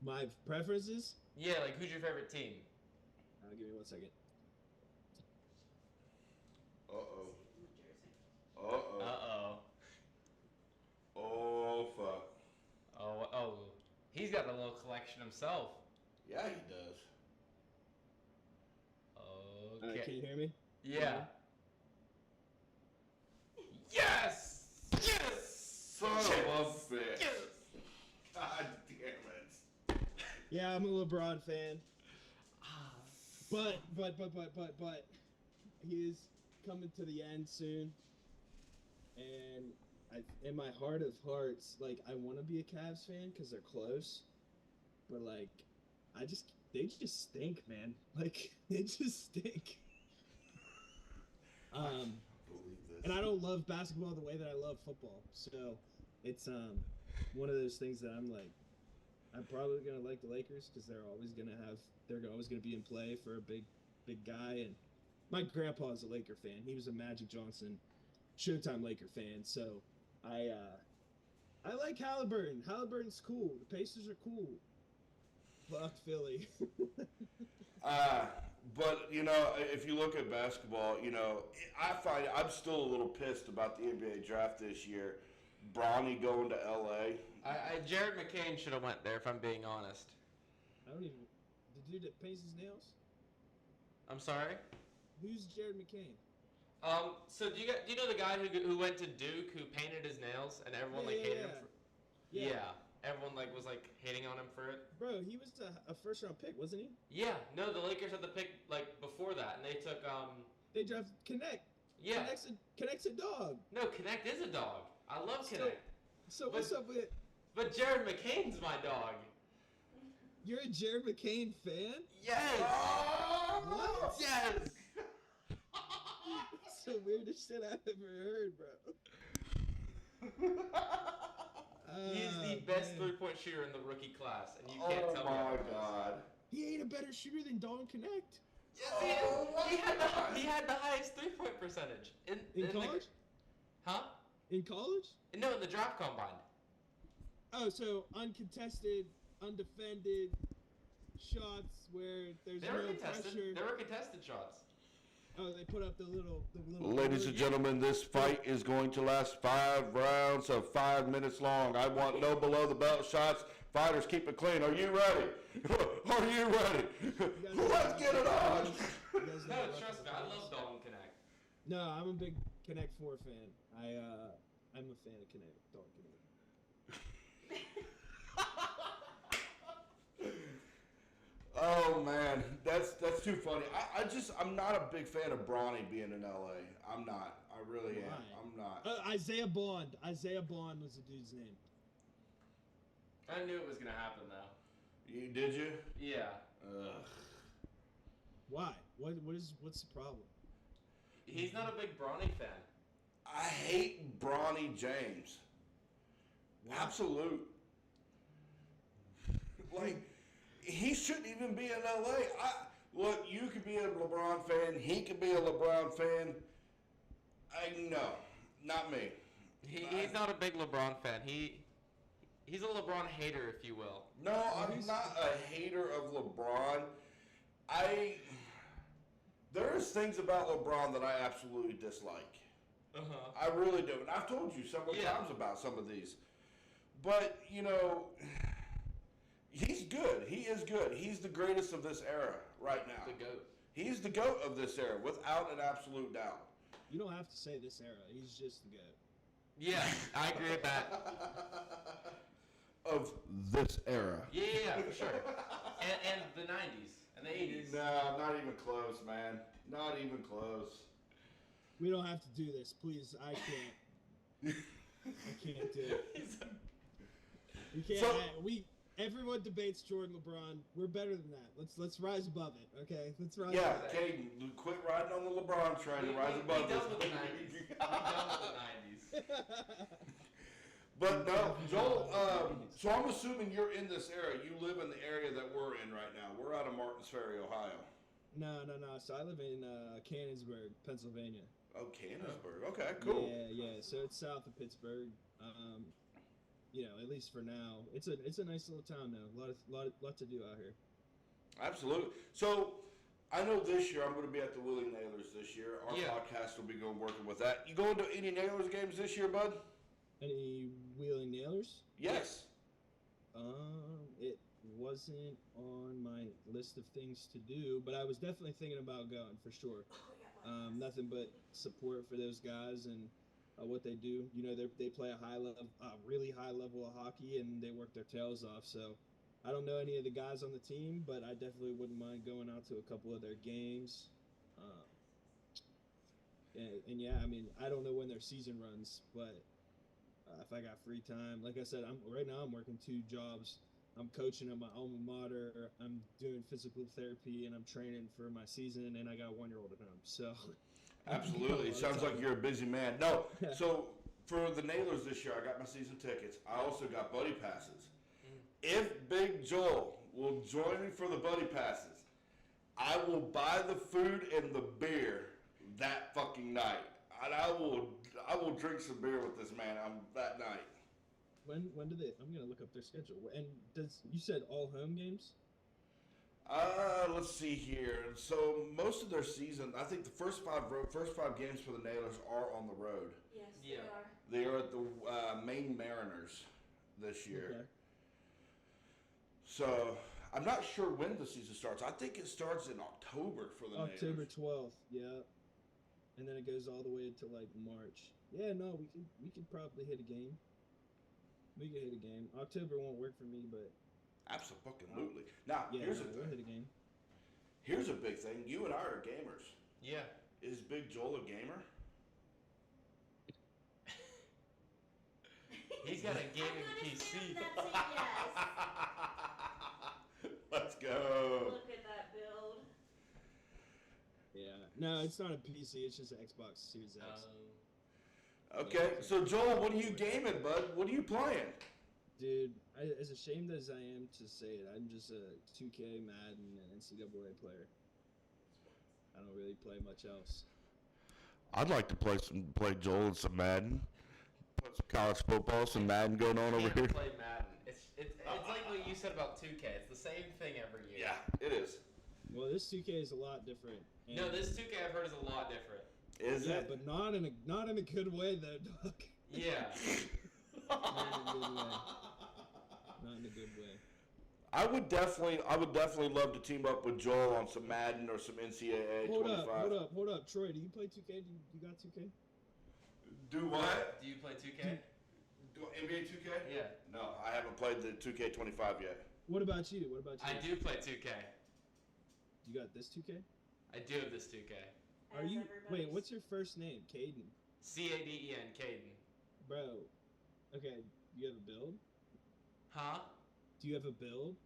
C: My preferences?
B: yeah, like who's your favorite team?
C: Give me 1 second.
B: Uh-oh.
A: Oh fuck.
B: Oh, he's got a little collection himself.
A: Yeah, he does.
B: Okay.
C: Can you hear me?
B: Yeah. Yes! Yes!
A: Son of a bitch.
B: Yes!
A: God damn it.
C: Yeah, I'm a LeBron fan. But he is coming to the end soon. And in my heart of hearts, like, I want to be a Cavs fan because they're close. But, like, they just stink, man. Like, they just stink.
A: Believe this.
C: And I don't love basketball the way that I love football. So it's one of those things that I'm like, I'm probably gonna like the Lakers because they're always gonna be in play for a big guy. And my grandpa is a Laker fan. He was a Magic Johnson, Showtime Laker fan. So I like Halliburton. Halliburton's cool. The Pacers are cool. Fuck Philly.
A: But, if you look at basketball, I find I'm still a little pissed about the NBA draft this year. Bronny going to LA.
B: Jared McCain should have went there, if I'm being honest.
C: I don't even. The dude that paints his nails?
B: I'm sorry?
C: Who's Jared McCain?
B: So do you know the guy who went to Duke who painted his nails and everyone hated him for? Yeah. Everyone was hating on him for it.
C: Bro, he was a first round pick, wasn't he?
B: Yeah. No, the Lakers had the pick before that, and they took
C: They drafted Connect.
B: Yeah.
C: Connect's a dog.
B: No, Connect is a dog. I love Connect.
C: So what's up with?
B: But Jared McCain's my dog.
C: You're a Jared McCain fan?
B: Yes.
C: What?
B: Yes.
C: That's the weirdest shit I've ever heard, bro.
B: He's the best three-point shooter in the rookie class, and you can't tell me
A: Oh my
B: otherwise.
A: god.
C: He ain't a better shooter than Dalton Connect.
B: Yes, he had the highest three-point percentage
C: In college?
B: Huh?
C: In college?
B: No, in the draft combine.
C: Oh, so uncontested, undefended shots where there's
B: They were
C: no
B: contested.
C: pressure.
B: There were contested shots.
C: Oh, they put up the little.
A: Ladies and gentlemen, this fight is going to last 5 rounds of 5 minutes long. I want no below the belt shots. Fighters, keep it clean. Are you ready? Are you ready? Let's get it on.
B: No, trust me, I love Dalton Connect.
C: No, I'm a big Connect 4 fan. I'm a fan of Connect. Dalton Connect.
A: Oh man, that's too funny. I'm not a big fan of Bronny being in LA. I'm not. I really am.
C: Why?
A: I'm not.
C: Isaiah Bond. Isaiah Bond was the dude's name.
B: I knew it was gonna happen though.
A: Did you?
B: Yeah.
A: Ugh.
C: Why? What's the problem?
B: He's not a big Bronny fan.
A: I hate Bronny James.
C: Why?
A: Absolute. Like, he shouldn't even be in LA. Look, you could be a LeBron fan. He could be a LeBron fan. No, not me.
B: He's not a big LeBron fan. He's a LeBron hater, if you will.
A: No, I'm not a hater of LeBron. There's things about LeBron that I absolutely dislike.
B: Uh-huh.
A: I really do. And I've told you several times about some of these. But, he's good. He is good. He's the greatest of this era right now.
B: The GOAT.
A: He's the GOAT of this era, without an absolute doubt.
C: You don't have to say this era. He's just the GOAT.
B: Yeah, I agree with that.
A: Of this era.
B: Yeah, for sure. And the 90s and the 80s.
A: Nah, not even close, man. Not even close.
C: We don't have to do this, please. I can't. I can't do it. We can't. Everyone debates Jordan, LeBron. We're better than that. Let's rise above it, okay? Let's rise.
A: Yeah,
C: above it.
A: Caden, quit riding on the LeBron train and rise above
B: We
A: this.
B: done with the 90s. We done with the 90s.
A: But no, Joel, so I'm assuming you're in this area. You live in the area that we're in right now. We're out of Martins Ferry, Ohio.
C: No. So I live in Canonsburg, Pennsylvania.
A: Oh, Canonsburg. Okay, cool.
C: Yeah. So it's south of Pittsburgh. At least for now, it's a nice little town now. A lot to do out here.
A: Absolutely. So I know this year I'm going to be at the Wheeling Nailers this year. Our podcast will be working with that. You going to any Nailers games this year, bud?
C: Any Wheeling Nailers?
A: Yes.
C: It wasn't on my list of things to do, but I was definitely thinking about going for sure. Nothing but support for those guys and what they do. They play a really high level of hockey, and they work their tails off. So I don't know any of the guys on the team, but I definitely wouldn't mind going out to a couple of their games. And yeah, I mean, I don't know when their season runs, but if I got free time, like I said, I'm working 2 jobs. I'm coaching at my alma mater. I'm doing physical therapy, and I'm training for my season. And I got a 1-year-old at home, so.
A: Absolutely. Sounds like you're a busy man. No, so for the Nailers this year, I got my season tickets. I also got buddy passes. If Big Joel will join me for the buddy passes, I will buy the food and the beer that fucking night. And I will drink some beer with this man that night.
C: When do they? I'm gonna look up their schedule. And you said all home games?
A: Let's see here. So most of their season, I think the first five games for the Nailers are on the road.
D: Yes,
B: Yeah.
D: they are.
A: They are at the Maine Mariners this year.
C: Okay.
A: So I'm not sure when the season starts. I think it starts in October for the
C: October
A: Nailers.
C: 12th, yeah. And then it goes all the way to like March. Yeah, no, we could probably hit a game. We could hit a game. October won't work for me, but
A: Absolutely. Now,
C: yeah,
A: here's
C: we'll hit a game.
A: Here's a big thing. You and I are gamers.
B: Yeah.
A: Is Big Joel a gamer?
B: He's got a gaming
D: I'm gonna
B: PC.
D: assume that's a yes.
A: Let's go.
D: Look at that build.
C: Yeah. No, it's not a PC. It's just an Xbox Series X.
A: Okay, so Joel, what are you gaming, bud? What are you playing?
C: Dude, as ashamed as I am to say it, I'm just a 2K, Madden, and NCAA player. I don't really play much else.
A: I'd like to play Joel in some Madden. Put some college football, some Madden going on over
B: Can't
A: here.
B: play Madden. It's like what you said about 2K. It's the same thing every year.
A: Yeah, it is.
C: Well, this 2K is a lot different.
B: No, this 2K I've heard is a lot different.
A: Is
C: Yeah,
A: it?
C: but not in a good way though, dog.
B: Yeah.
C: Not in a good way. Not in a good way.
A: I would definitely love to team up with Joel on some Madden or some NCAA 25.
C: Hold up. Troy, do you play 2K? You got 2K?
A: Do what?
B: Do you play 2K?
A: Do NBA 2K?
B: Yeah.
A: No, I haven't played the 2K 25 yet.
C: What about you?
B: I do play 2K.
C: You got this 2K?
B: I do have this 2K.
C: Are you? Wait, what's your first name? Caden.
B: Caden, Caden.
C: Bro. Okay, you have a build?
B: Huh?
C: Do you have a build?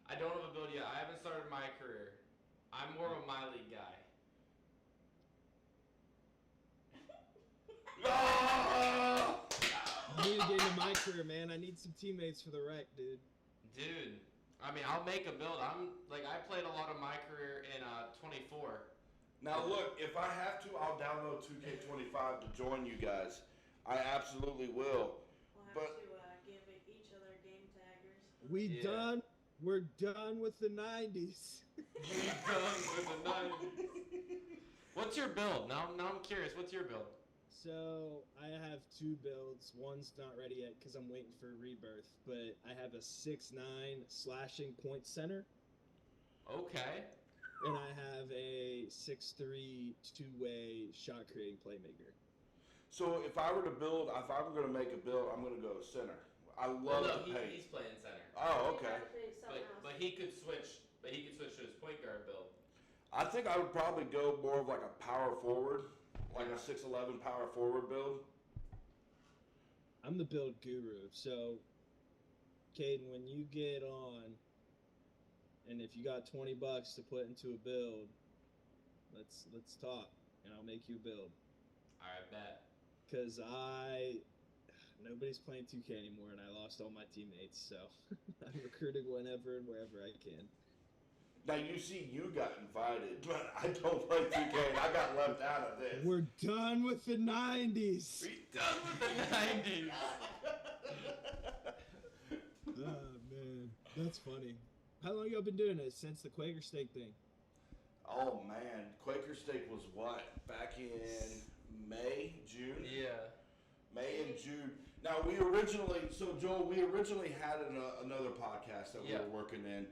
B: I don't have a build yet. I haven't started my career. I'm more of a my league guy.
C: I need to get into my career, man. I need some teammates for the rec, dude.
B: Dude, I mean, I'll make a build. I played a lot of my career in 24.
A: Now look, if I have to, I'll download 2K25 to join you guys. I absolutely will.
D: We'll have to give each other game taggers.
C: Done. We're done with the 90s.
B: We're done with the 90s. What's your build? Now I'm curious. What's your build?
C: So I have two builds. One's not ready yet because I'm waiting for rebirth. But I have a 6'9" slashing point center,
B: Okay.
C: and I have a 6'3" two-way shot creating playmaker.
A: So if I were going to make a build, I'm going to go center. I love
B: Well, no,
A: the paint.
B: he's playing center.
A: Oh, okay.
B: But he could switch. But he could switch to his point guard build.
A: I think I would probably go more of like a power forward, like a 6'11" power forward build.
C: I'm the build guru. So, Caden, when you get on, and if you got $20 to put into a build, let's talk, and I'll make you a build.
B: All right, bet.
C: Cause nobody's playing 2K anymore, and I lost all my teammates. So I'm recruiting whenever and wherever I can.
A: Now you see, you got invited, but I don't play 2K. I got left out of this.
C: We're done with the 90s.
B: We done with the 90s.
C: Oh man, that's funny. How long y'all been doing this? Since the Quaker steak thing?
A: Oh man, Quaker Steak was what? Back in May, June?
B: Yeah.
A: May and June. Now Joel, we originally had another podcast that we were working in,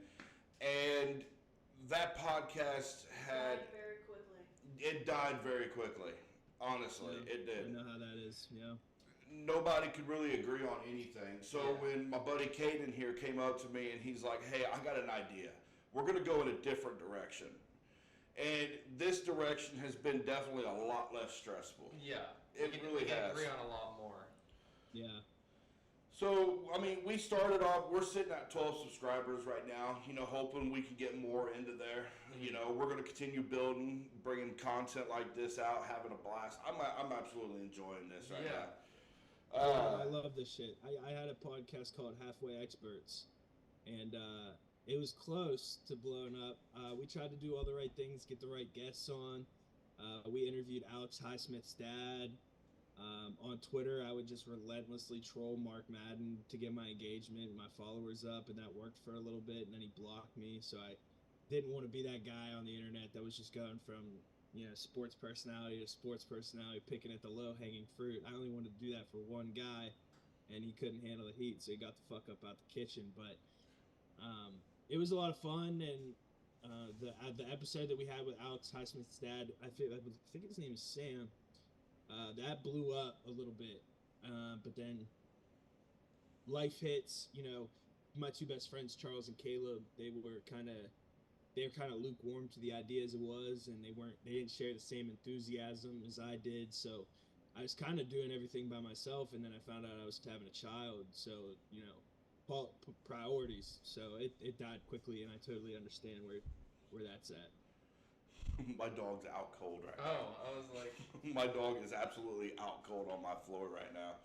A: and that podcast died very quickly. Honestly, it did.
C: I know how that is. Yeah.
A: Nobody could really agree on anything. So when my buddy Caden here came up to me and he's like, "Hey, I got an idea. We're gonna go in a different direction." And this direction has been definitely a lot less stressful.
B: Yeah.
A: It really
B: we can
A: has.
B: agree on a lot more.
C: Yeah.
A: So, I mean, we started off, we're sitting at 12 subscribers right now, hoping we can get more into there. We're going to continue building, bringing content like this out, having a blast. I'm absolutely enjoying this right now.
C: I love this shit. I had a podcast called Halfway Experts, and it was close to blowing up. We tried to do all the right things, get the right guests on. We interviewed Alex Highsmith's dad. On Twitter, I would just relentlessly troll Mark Madden to get my engagement and my followers up, and that worked for a little bit, and then he blocked me, so I didn't want to be that guy on the internet that was just going from, sports personality to sports personality, picking at the low-hanging fruit. I only wanted to do that for one guy, and he couldn't handle the heat, so he got the fuck up out the kitchen, but it was a lot of fun, and the episode that we had with Alex Highsmith's dad, I think his name is Sam. That blew up a little bit, but then life hits. My two best friends, Charles and Caleb, they were kind of lukewarm to the idea as it was, and they didn't share the same enthusiasm as I did. So I was kind of doing everything by myself, and then I found out I was having a child. So priorities. So it died quickly, and I totally understand where that's at.
A: My dog's out cold right now.
B: Oh, I was like...
A: My dog is absolutely out cold on my floor right now.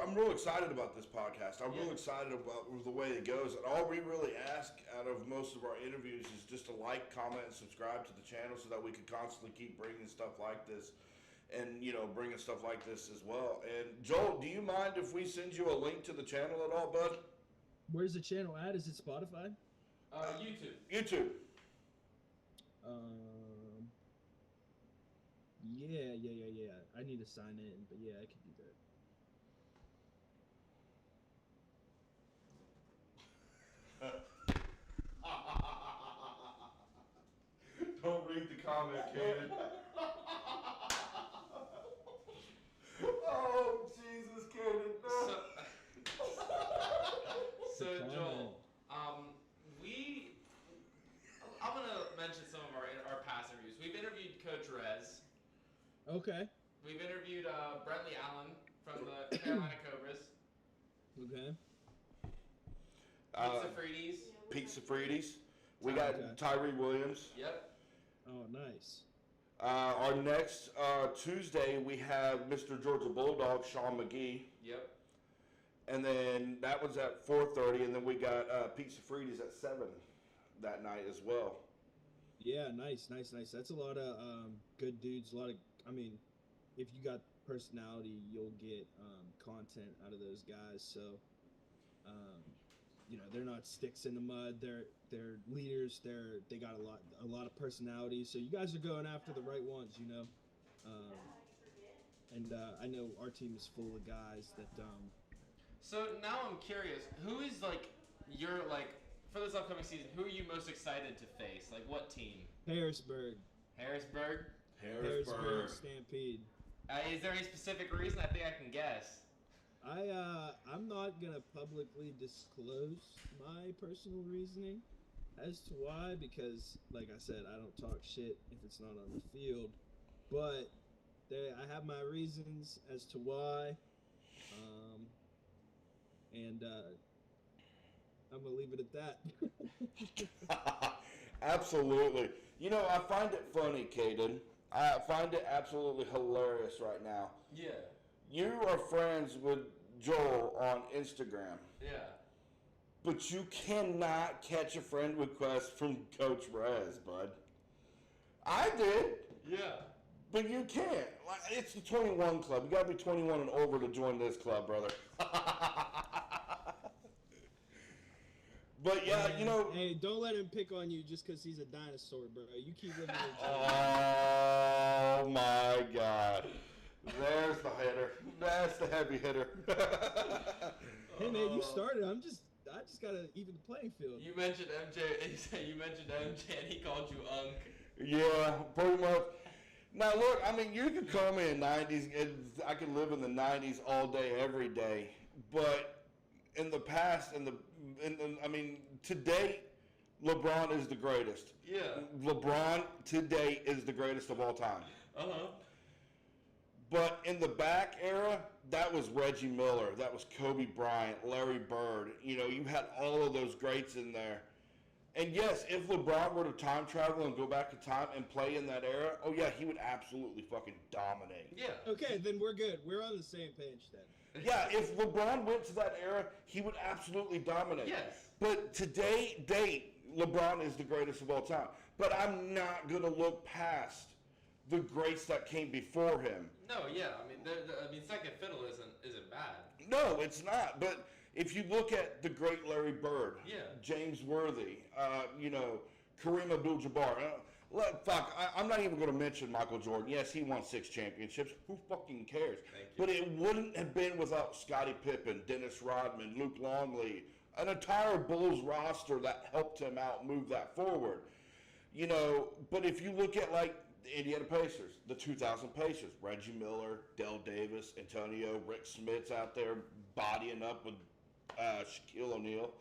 A: I'm real excited about this podcast. I'm real excited about the way it goes. And all we really ask out of most of our interviews is just to like, comment, and subscribe to the channel so that we can constantly keep bringing stuff like this and bringing stuff like this as well. And Joel, do you mind if we send you a link to the channel at all, bud?
C: Where's the channel at? Is it Spotify?
B: YouTube.
A: YouTube.
C: Yeah. I need to sign in, but yeah, I can do that.
A: Don't read the comment, Kaden. Oh, Jesus, Kaden. No.
B: So Joel, I'm gonna mention some of our past interviews. We've interviewed Coach Rez.
C: Okay.
B: We've interviewed Brentley Allen from the Carolina Cobras.
C: Okay.
B: Pete Safrides.
A: Pete Safrides. We got Tyree Williams.
B: Yep.
C: Oh, nice.
A: Our next Tuesday, we have Mr. Georgia Bulldog, Sean McGee.
B: Yep.
A: And then that was at 4:30, and then we got Pete Safrides at 7 that night as well.
C: Yeah, nice. That's a lot of good dudes. If you got personality, you'll get content out of those guys. So, they're not sticks in the mud. They're leaders. They got a lot of personality. So you guys are going after the right ones, And I know our team is full of guys that.
B: So now I'm curious, who is for this upcoming season? Who are you most excited to face? Like what team?
C: Harrisburg Stampede.
B: Is there any specific reason? I think I can guess.
C: I'm not gonna publicly disclose my personal reasoning as to why, because like I said, I don't talk shit if it's not on the field. But I have my reasons as to why, and I'm gonna leave it at that.
A: Absolutely. I find it funny, Caden. I find it absolutely hilarious right now.
B: Yeah.
A: You are friends with Joel on Instagram.
B: Yeah.
A: But you cannot catch a friend request from Coach Rez, bud. I did.
B: Yeah.
A: But you can't. It's the 21 club. You got to be 21 and over to join this club, brother. But yeah,
C: Hey, don't let him pick on you just because he's a dinosaur, bro. You keep living your dream.
A: Oh my God. There's the hitter. That's the heavy hitter.
C: Hey man, you started. I just gotta even the playing field.
B: You mentioned MJ. You mentioned MJ, and he called you Unk.
A: Yeah, pretty much. Now look, you could call me in the 90s, and I could live in the 90s all day, every day. But in the past, today, LeBron is the greatest.
B: Yeah.
A: LeBron today is the greatest of all time.
B: Uh-huh.
A: But in the back era, that was Reggie Miller, that was Kobe Bryant, Larry Bird. You had all of those greats in there. And yes, if LeBron were to time travel and go back in time and play in that era, oh yeah, he would absolutely fucking dominate.
B: Yeah.
C: Okay, then we're good. We're on the same page then.
A: Yeah, if LeBron went to that era, he would absolutely dominate.
B: Yes.
A: But today, LeBron is the greatest of all time. But I'm not going to look past the greats that came before him.
B: No, yeah. Second fiddle isn't bad.
A: No, it's not. But if you look at the great Larry Bird,
B: yeah,
A: James Worthy, Kareem Abdul-Jabbar. I'm not even going to mention Michael Jordan. Yes, he won 6 championships. Who fucking cares? But it wouldn't have been without Scottie Pippen, Dennis Rodman, Luke Longley, an entire Bulls roster that helped him out move that forward. But if you look at the Indiana Pacers, the 2000 Pacers, Reggie Miller, Dell Davis, Antonio, Rick Smith's out there bodying up with Shaquille O'Neal.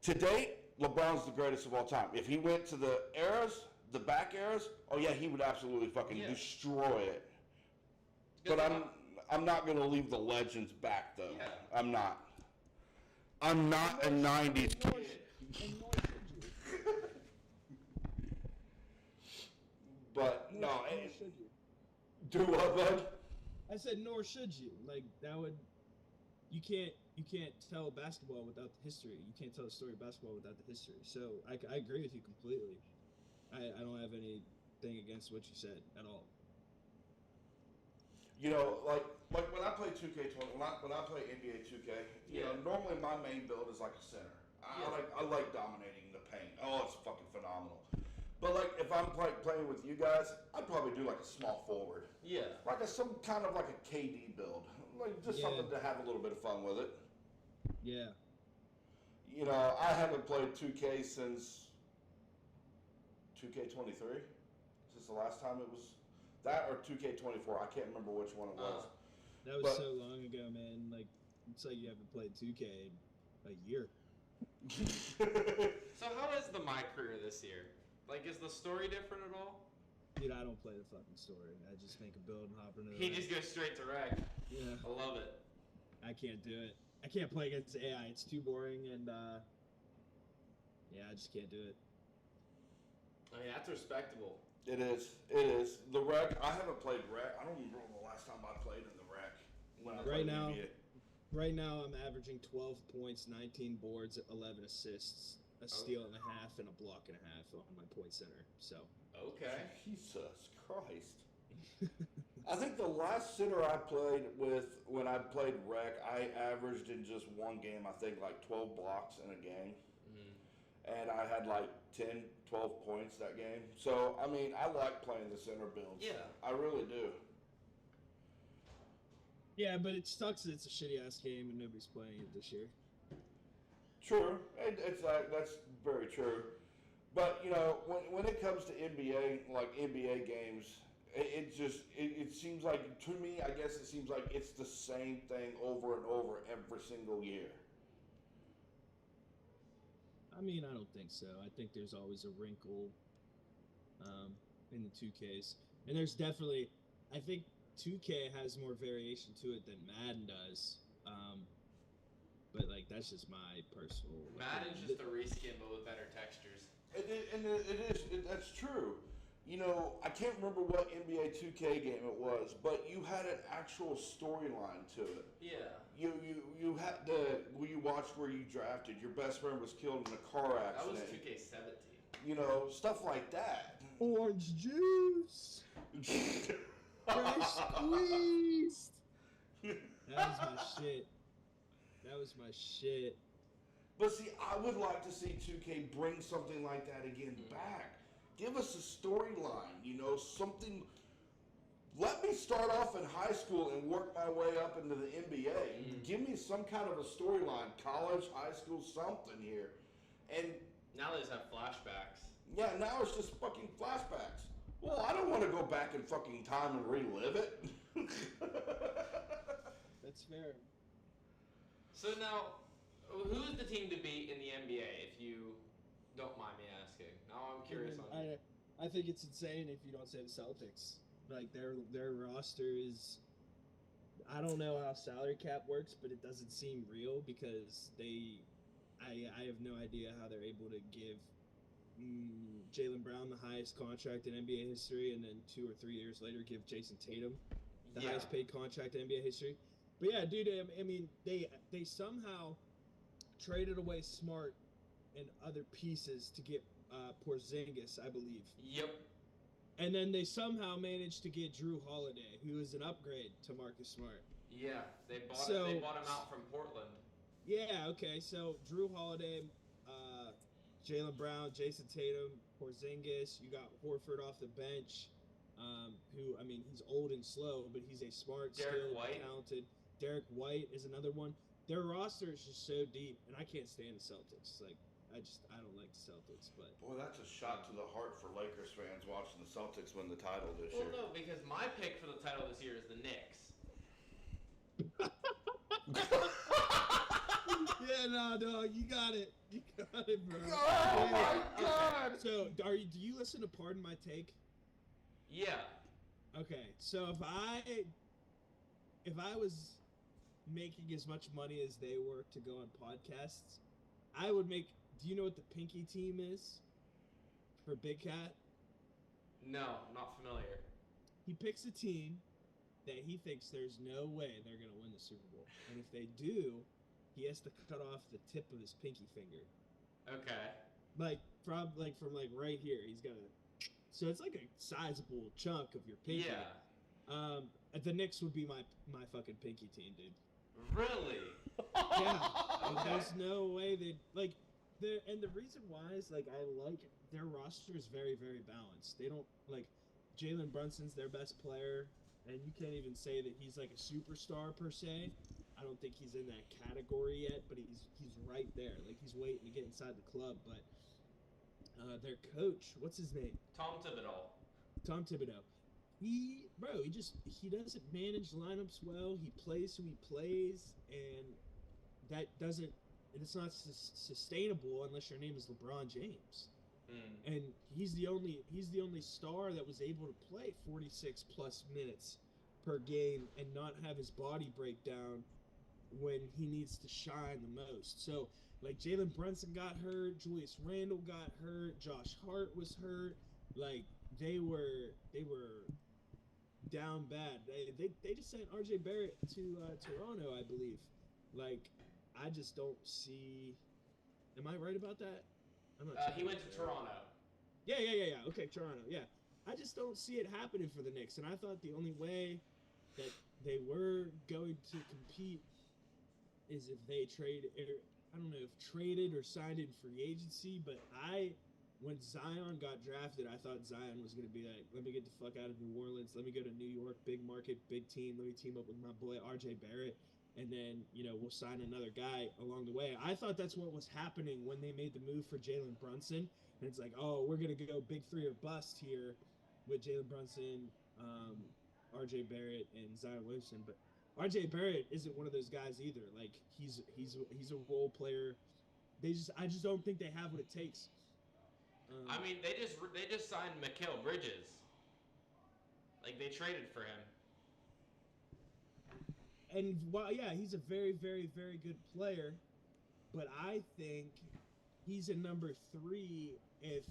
A: Today, LeBron's the greatest of all time. If he went to the back eras, oh yeah, he would absolutely fucking destroy it. But I'm not going to leave the legends back though.
B: Yeah.
A: I'm not a 90s kid. But no,
C: nor should you.
A: Do what, bud?
C: I said, nor should you. That would. You can't tell basketball without the history. You can't tell the story of basketball without the history. So I agree with you completely. I don't have anything against what you said at all.
A: You know, like when I play 2K20, when I play NBA 2K, you know, normally my main build is like a center. I like dominating the paint. Oh, it's fucking phenomenal. But like if I'm playing with you guys, I'd probably do like a small forward.
B: Yeah.
A: Like some kind of like a KD build. Like just something to have a little bit of fun with it.
C: Yeah.
A: You know, I haven't played 2K since 2K23. Since the last time it was that or 2K24. I can't remember which one it was.
C: That was so long ago, man. Like it's like you haven't played 2K in a year.
B: So how is the My Career this year? Like, is the story different at all?
C: Dude, I don't play the fucking story. I just make a build and hop into the
B: He just goes straight to wreck.
C: Yeah.
B: I love it.
C: I can't do it. I can't play against AI. It's too boring, and yeah, I just can't do it.
B: I mean, that's respectable.
A: It is. It is. The rec. I haven't played rec. I don't remember the last time I played in the rec. When I
C: Right
A: played
C: now,
A: NBA.
C: right now I'm averaging 12 points, 19 boards, 11 assists, a steal and a half, and a block and a half on my point center. So.
B: Okay.
A: Jesus Christ. I think the last center I played with when I played rec, I averaged in just one game, I think like 12 blocks in a game. And I had like 10, 12 points that game. So, I mean, I like playing the center builds.
B: Yeah.
A: I really do.
C: Yeah, but it sucks that it's a shitty ass game and nobody's playing it this year.
A: True. It's that's very true. But, you know, when it comes to NBA, like NBA games, it seems like, to me, I guess it seems like it's the same thing over and over every single year.
C: I mean, I don't think so. I think there's always a wrinkle in the 2Ks. And there's definitely, I think 2K has more variation to it than Madden does. But, like, that's just my personal...
B: Madden's just a reskin, but with better textures.
A: That's true. You know, I can't remember what NBA 2K game it was, but you had an actual storyline to it.
B: Yeah.
A: You had where you watched where you drafted. Your best friend was killed in a car accident.
B: That was 2K17.
A: You know, stuff like that.
C: Orange juice! Fresh squeezed! That was my shit. That was my shit.
A: But see, I would like to see 2K bring something like that again back. Give us a storyline, you know, something. Let me start off in high school and work my way up into the NBA. Give me some kind of a storyline, college, high school, something here. And
B: now they just have flashbacks.
A: yeah, now it's just fucking flashbacks. Well, I don't want to go back in fucking time and relive it.
C: That's fair.
B: So now, who's the team to beat in the NBA, if you don't mind me asking? Now I'm curious on you.
C: I think it's insane if you don't say the Celtics. Like their roster is, I don't know how salary cap works, but it doesn't seem real because I have no idea how they're able to give Jaylen Brown the highest contract in NBA history, and then 2 or 3 years later give Jason Tatum the highest paid contract in NBA history. But yeah, dude, I mean they somehow traded away Smart and other pieces to get Porzingis, I believe.
B: Yep.
C: And then they somehow managed to get Drew Holiday, who is an upgrade to Marcus Smart.
B: Yeah, they bought him out from Portland.
C: Yeah, okay. So Drew Holiday, Jaylen Brown, Jason Tatum, Porzingis. You got Horford off the bench, who, I mean, he's old and slow, but he's a smart, skilled, talented. Derek White is another one. Their roster is just so deep, and I can't stand the Celtics. Like, I don't like the Celtics, but...
A: Boy, that's a shot to the heart for Lakers fans watching the Celtics win the title this year.
B: Well, no, because my pick for the title this year is the Knicks.
C: Yeah, no, dog, you got it. You got it, bro.
A: Oh, my God!
C: So, do you listen to Pardon My Take?
B: Yeah.
C: Okay, so if I was making as much money as they were to go on podcasts, I would make... Do you know what the Pinky team is for Big Cat?
B: No, not familiar.
C: He picks a team that he thinks there's no way they're going to win the Super Bowl. And if they do, he has to cut off the tip of his pinky finger.
B: Okay.
C: From right here. He's got to... So it's like a sizable chunk of your pinky.
B: Yeah.
C: The Knicks would be my fucking pinky team, dude.
B: Really?
C: Yeah, like,
B: Okay.
C: there's no way they like. And the reason why is like I like their roster is very very balanced. They don't like Jalen Brunson's their best player, and you can't even say that he's like a superstar per se. I don't think he's in that category yet, but he's right there. Like he's waiting to get inside the club. But their coach, what's his name?
B: Tom Thibodeau.
C: Tom Thibodeau. He doesn't manage lineups well. He plays who he plays, and that doesn't. It's not sustainable unless your name is LeBron James.
B: Mm.
C: And he's the only star that was able to play 46 plus minutes per game and not have his body break down when he needs to shine the most. So like Jalen Brunson got hurt, Julius Randle got hurt, Josh Hart was hurt. Like they were down bad. They just sent RJ Barrett to Toronto, I believe. Like I just don't see. Am I right about that? I'm not.
B: He went to Toronto.
C: Yeah. Okay, Toronto. Yeah, I just don't see it happening for the Knicks, and I thought the only way that they were going to compete is if they I don't know if traded or signed in free agency, but when Zion got drafted, I thought Zion was going to be like, let me get the fuck out of New Orleans, let me go to New York, big market, big team, let me team up with my boy RJ Barrett, and then we'll sign another guy along the way. I thought that's what was happening when they made the move for Jalen Brunson, and it's like, oh, we're going to go big three or bust here with Jalen Brunson, RJ Barrett, and Zion Williamson, but RJ Barrett isn't one of those guys either. Like he's a role player. I just don't think they have what it takes.
B: I mean, they just signed Mikal Bridges. Like they traded for him.
C: And while he's a very very very good player, but I think he's a number 3 if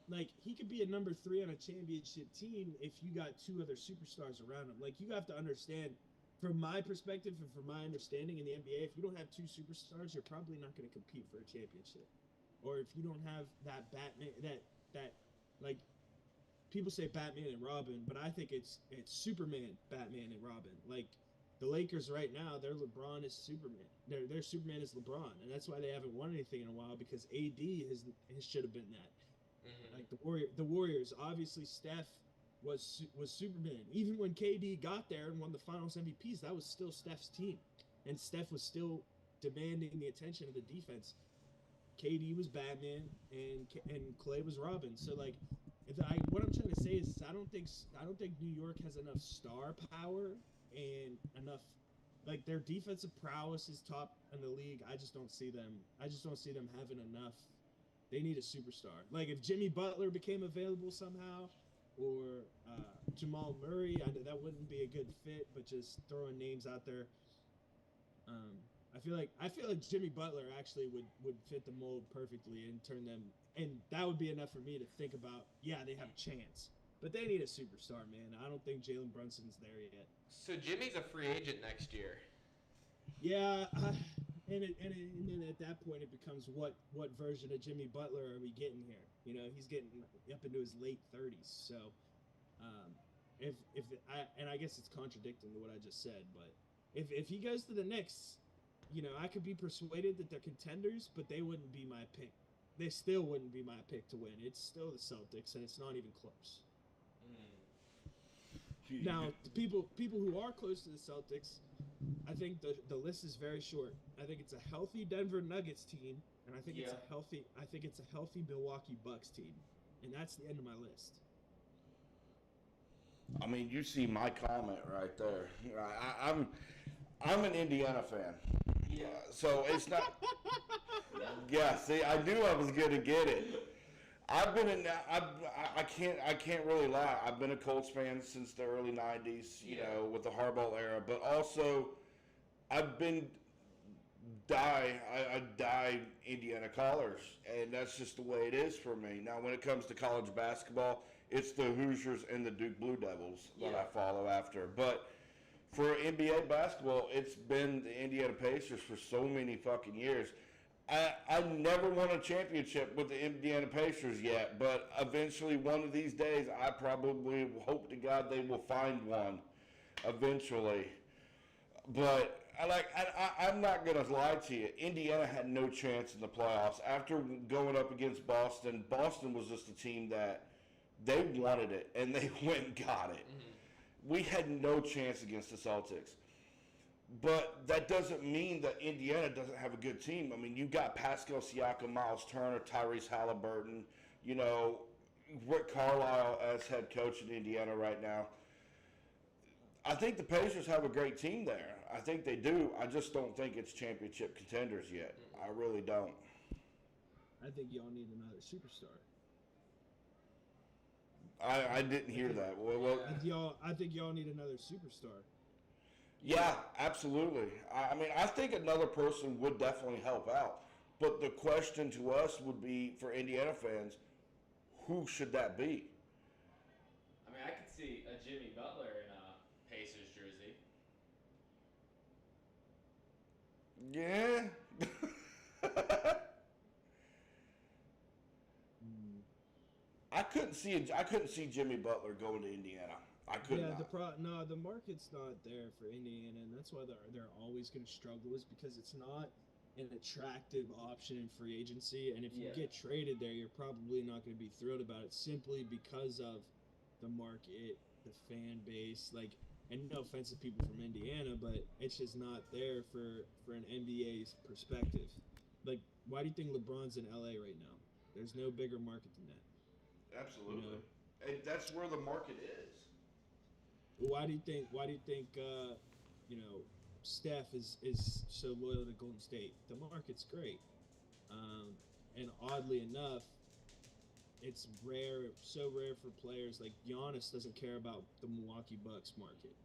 C: like he could be a number 3 on a championship team if you got 2 other superstars around him. Like you have to understand. From my perspective and from my understanding in the NBA, if you don't have 2 superstars, you're probably not going to compete for a championship. Or if you don't have that Batman, that like people say Batman and Robin, but I think it's Superman, Batman and Robin. Like the Lakers right now, their LeBron is Superman. Their Superman is LeBron, and that's why they haven't won anything in a while because AD should have been that.
B: Mm-hmm.
C: Like the Warriors, obviously Steph was Superman. Even when KD got there and won the Finals MVPs, that was still Steph's team, and Steph was still demanding the attention of the defense. KD was Batman, and Clay was Robin. So like, what I'm trying to say is I don't think New York has enough star power and enough like their defensive prowess is top in the league. I just don't see them having enough. They need a superstar. Like if Jimmy Butler became available somehow, or Jamal Murray, that wouldn't be a good fit. But just throwing names out there, I feel like Jimmy Butler actually would fit the mold perfectly and turn them, and that would be enough for me to think about. Yeah, they have a chance, but they need a superstar, man. I don't think Jalen Brunson's there yet.
B: So Jimmy's a free agent next year.
C: Yeah, and then at that point it becomes what version of Jimmy Butler are we getting here? He's getting up into his late 30s. So, I guess it's contradicting to what I just said, but if he goes to the Knicks, I could be persuaded that they're contenders, but they wouldn't be my pick. They still wouldn't be my pick to win. It's still the Celtics, and it's not even close. Now, the people who are close to the Celtics, I think the list is very short. I think it's a healthy Denver Nuggets team, and I think it's a healthy Milwaukee Bucks team, and that's the end of my list.
A: I mean, you see my comment right there. I'm an Indiana fan.
B: Yeah.
A: So it's not. Yeah. See, I knew I was gonna get it. I've been in. I can't really lie. I've been a Colts fan since the early '90s. With the Harbaugh era, but also I've been I die Indiana Collars, and that's just the way it is for me. Now, when it comes to college basketball, it's the Hoosiers and the Duke Blue Devils that I follow after. But for NBA basketball, it's been the Indiana Pacers for so many fucking years. I never won a championship with the Indiana Pacers yet, but eventually one of these days I probably hope to God they will find one eventually. But I'm not going to lie to you. Indiana had no chance in the playoffs. After going up against Boston, Boston was just a team that they wanted it, and they went and got it.
B: Mm-hmm.
A: We had no chance against the Celtics. But that doesn't mean that Indiana doesn't have a good team. I mean, you've got Pascal Siakam, Miles Turner, Tyrese Halliburton, Rick Carlisle as head coach in Indiana right now. I think the Pacers have a great team there. I think they do. I just don't think it's championship contenders yet. I really don't.
C: I think y'all need another superstar.
A: I didn't hear that. Well,
C: I think y'all need another superstar.
A: yeah, absolutely. I mean, I think another person would definitely help out. But the question to us would be, for Indiana fans, who should that be?
E: I mean, I could see a Jimmy Butler in a Pacers jersey.
A: Yeah. I couldn't see Jimmy Butler going to Indiana. I could not.
C: The market's not there for Indiana, and that's why they're always going to struggle, is because it's not an attractive option in free agency. And if you get traded there, you're probably not going to be thrilled about it, simply because of the market, the fan base. And no offense to people from Indiana, but it's just not there for an NBA's perspective. Why do you think LeBron's in LA right now? There's no bigger market than that.
A: Absolutely. And that's where the market is.
C: Why do you think Steph is so loyal to Golden State? The market's great. And oddly enough, it's so rare for players like Giannis doesn't care about the Milwaukee Bucks market.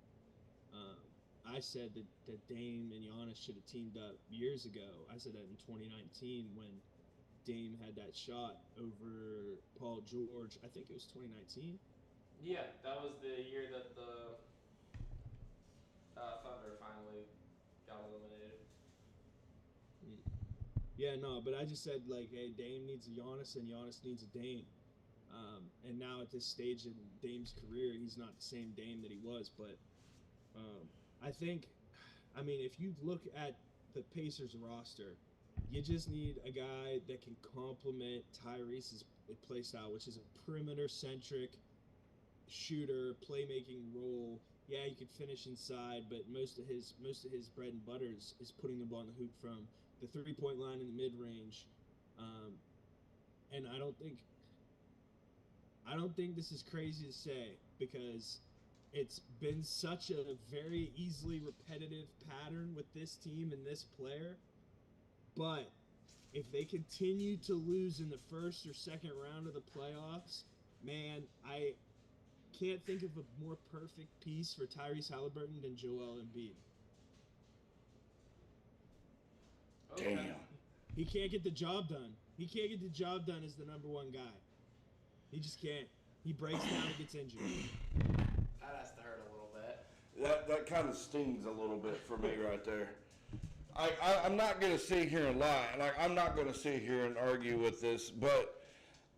C: I said that Dame and Giannis should have teamed up years ago. I said that in 2019 when Dame had that shot over Paul George. I think it was 2019.
B: Yeah, that was the year that the Thunder finally got eliminated.
C: Yeah, no, but I just said, hey, Dame needs a Giannis and Giannis needs a Dame. And now at this stage in Dame's career, he's not the same Dame that he was. But if you look at the Pacers roster, you just need a guy that can complement Tyrese's play style, which is a perimeter-centric shooter, playmaking role. Yeah, he could finish inside, but most of his bread and butter is putting the ball in the hoop from the 3-point line in the mid-range. And I don't think this is crazy to say, because it's been such a very easily repetitive pattern with this team and this player. But if they continue to lose in the first or second round of the playoffs, man, I can't think of a more perfect piece for Tyrese Halliburton than Joel Embiid.
B: Okay.
A: Damn.
C: He can't get the job done. He can't get the job done as the number one guy. He just can't. He breaks down and gets injured.
B: That has to hurt a little bit.
A: That kind of stings a little bit for me right there. I'm not going to sit here and lie. I'm not going to sit here and argue with this, but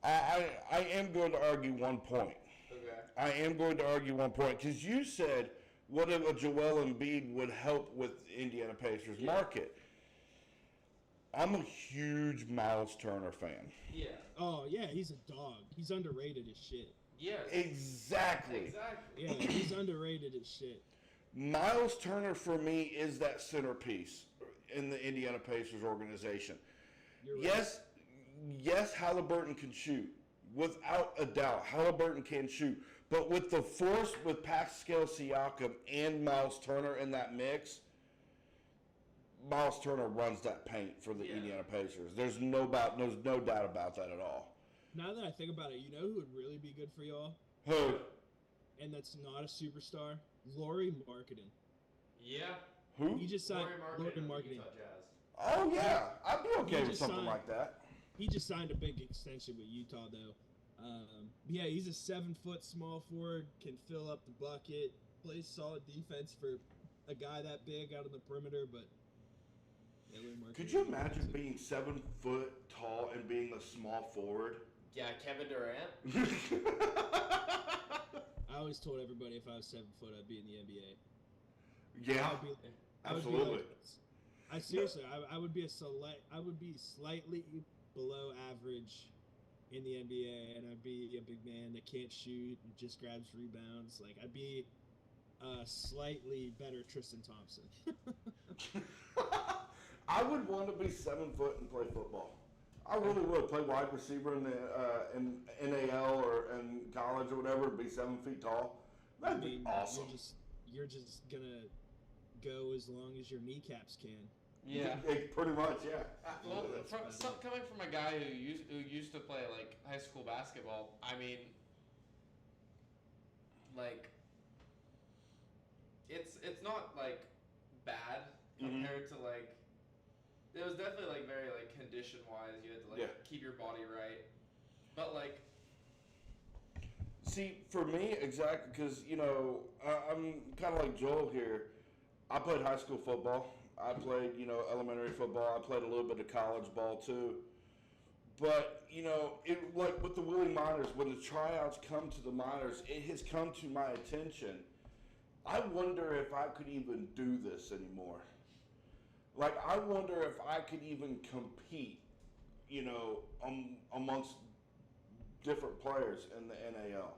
A: I am going to argue one point.
B: Okay.
A: I am going to argue one point, because you said, what if a Joel Embiid would help with Indiana Pacers market? I'm a huge Miles Turner fan.
B: Yeah.
C: Oh, yeah, he's a dog. He's underrated as shit.
B: Yes.
A: Exactly.
C: Yeah, he's underrated as shit.
A: Miles Turner, for me, is that centerpiece in the Indiana Pacers organization.
C: You're right.
A: Yes, Halliburton can shoot. Without a doubt, Halliburton can shoot. But with the force with Pascal Siakam and Miles Turner in that mix, Miles Turner runs that paint for the Indiana Pacers. There's no doubt about that at all.
C: Now that I think about it, you know who would really be good for y'all?
A: Who?
C: And that's not a superstar? Laurie Marketing.
B: Yeah.
A: Who?
C: He just signed
B: Laurie
C: Marketing.
B: Marketing. Utah Jazz.
A: Oh, yeah. I'd be okay
C: He
A: with
C: just
A: something
C: signed-
A: like that.
C: He just signed a big extension with Utah, though. Yeah, he's a 7-foot small forward, can fill up the bucket, plays solid defense for a guy that big out on the perimeter, but
A: Could you imagine being 7 foot tall and being a small forward?
E: Yeah, Kevin Durant.
C: I always told everybody if I was 7 foot, I'd be in the NBA.
A: Yeah, absolutely.
C: Seriously, I would be slightly below average in the NBA, and I'd be a big man that can't shoot and just grabs rebounds. Like I'd be a slightly better Tristan Thompson.
A: I would want to be 7 foot and play football. I really would play wide receiver in the in NAL or in college or whatever. Be 7 feet tall. That'd be awesome.
C: You're just gonna go as long as your kneecaps can.
B: Yeah.
A: Pretty much, yeah.
B: Well, coming from a guy who used to play like high school basketball, I mean, like, it's not like bad compared to like. It was definitely like very like condition wise. You had to like keep your body right, but like.
A: See, for me, exactly, because I'm kind of like Joel here. I played high school football. I played, elementary football. I played a little bit of college ball too. But, it like with the Wheeling Miners, when the tryouts come to the minors, it has come to my attention. I wonder if I could even do this anymore. Like, I wonder if I could even compete, amongst different players in the NAL.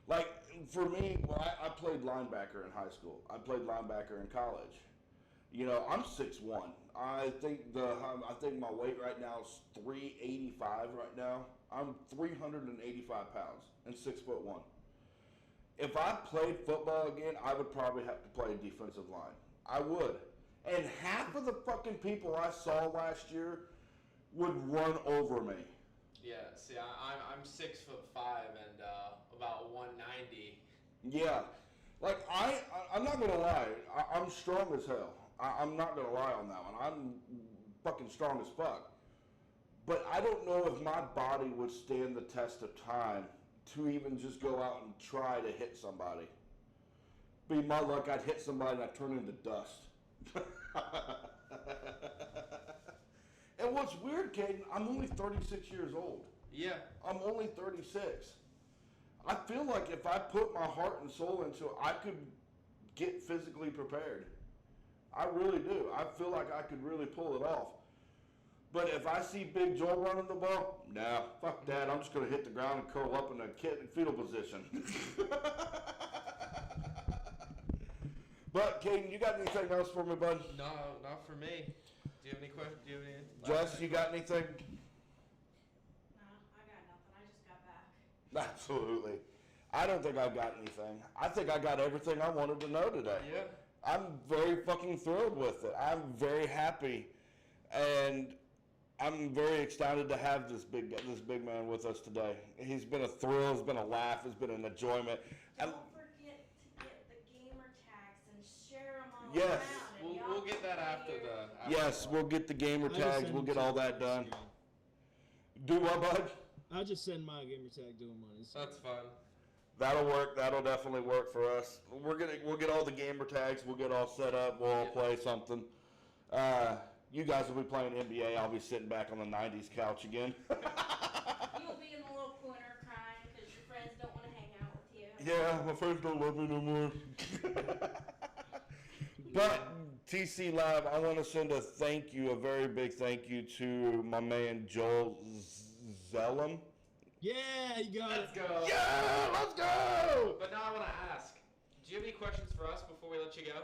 A: Like, for me, I played linebacker in high school. I played linebacker in college. I'm 6'1". I think my weight right now is 385 right now. I'm 385 pounds and 6'1". If I played football again, I would probably have to play defensive line. I would. And half of the fucking people I saw last year would run over me.
B: Yeah, see, I'm 6'5" and about 190.
A: Yeah, like I'm not gonna lie, I'm strong as hell. I'm not gonna lie on that one. I'm fucking strong as fuck. But I don't know if my body would stand the test of time to even just go out and try to hit somebody. Be my luck, I'd hit somebody and I'd turn into dust. And what's weird, Caden, I'm only 36 years old.
B: Yeah.
A: I'm only 36. I feel like if I put my heart and soul into it, I could get physically prepared. I really do. I feel like I could really pull it off. But if I see Big Joel running the ball, nah, fuck that. I'm just going to hit the ground and curl up in a fetal position. But, Caden, you got anything else for me, bud?
B: No, not for me. Do you have any questions? Do you have any?
A: Jess, you got anything?
D: No, I got nothing. I just got back.
A: Absolutely. I don't think I got anything. I think I got everything I wanted to know today.
B: Yeah.
A: I'm very fucking thrilled with it. I'm very happy, and I'm very excited to have this big man with us today. He's been a thrill. It's been a laugh. It's been an enjoyment.
D: Don't forget to get the gamer tags and share them all
A: Yes.
D: around. And
B: We'll get that after the.
A: Yes, we'll get the gamer tags. We'll get all that done. Do what, bud?
C: I'll just send my gamer tag to him on his.
B: That's fun.
A: That'll work. That'll definitely work for us. We'll get all the gamer tags. We'll get all set up. We'll all play something. You guys will be playing NBA. I'll be sitting back on the '90s couch again.
D: You'll be in the little corner crying because your friends don't want to hang out with you.
A: Yeah, my friends don't love me no more. But TC Live, I want to send a very big thank you to my man Joel Zellem.
C: Yeah, you got
B: Let's
C: it.
B: go.
A: Yeah, let's go.
B: But now I want to ask, do you have any questions for us before we let you go?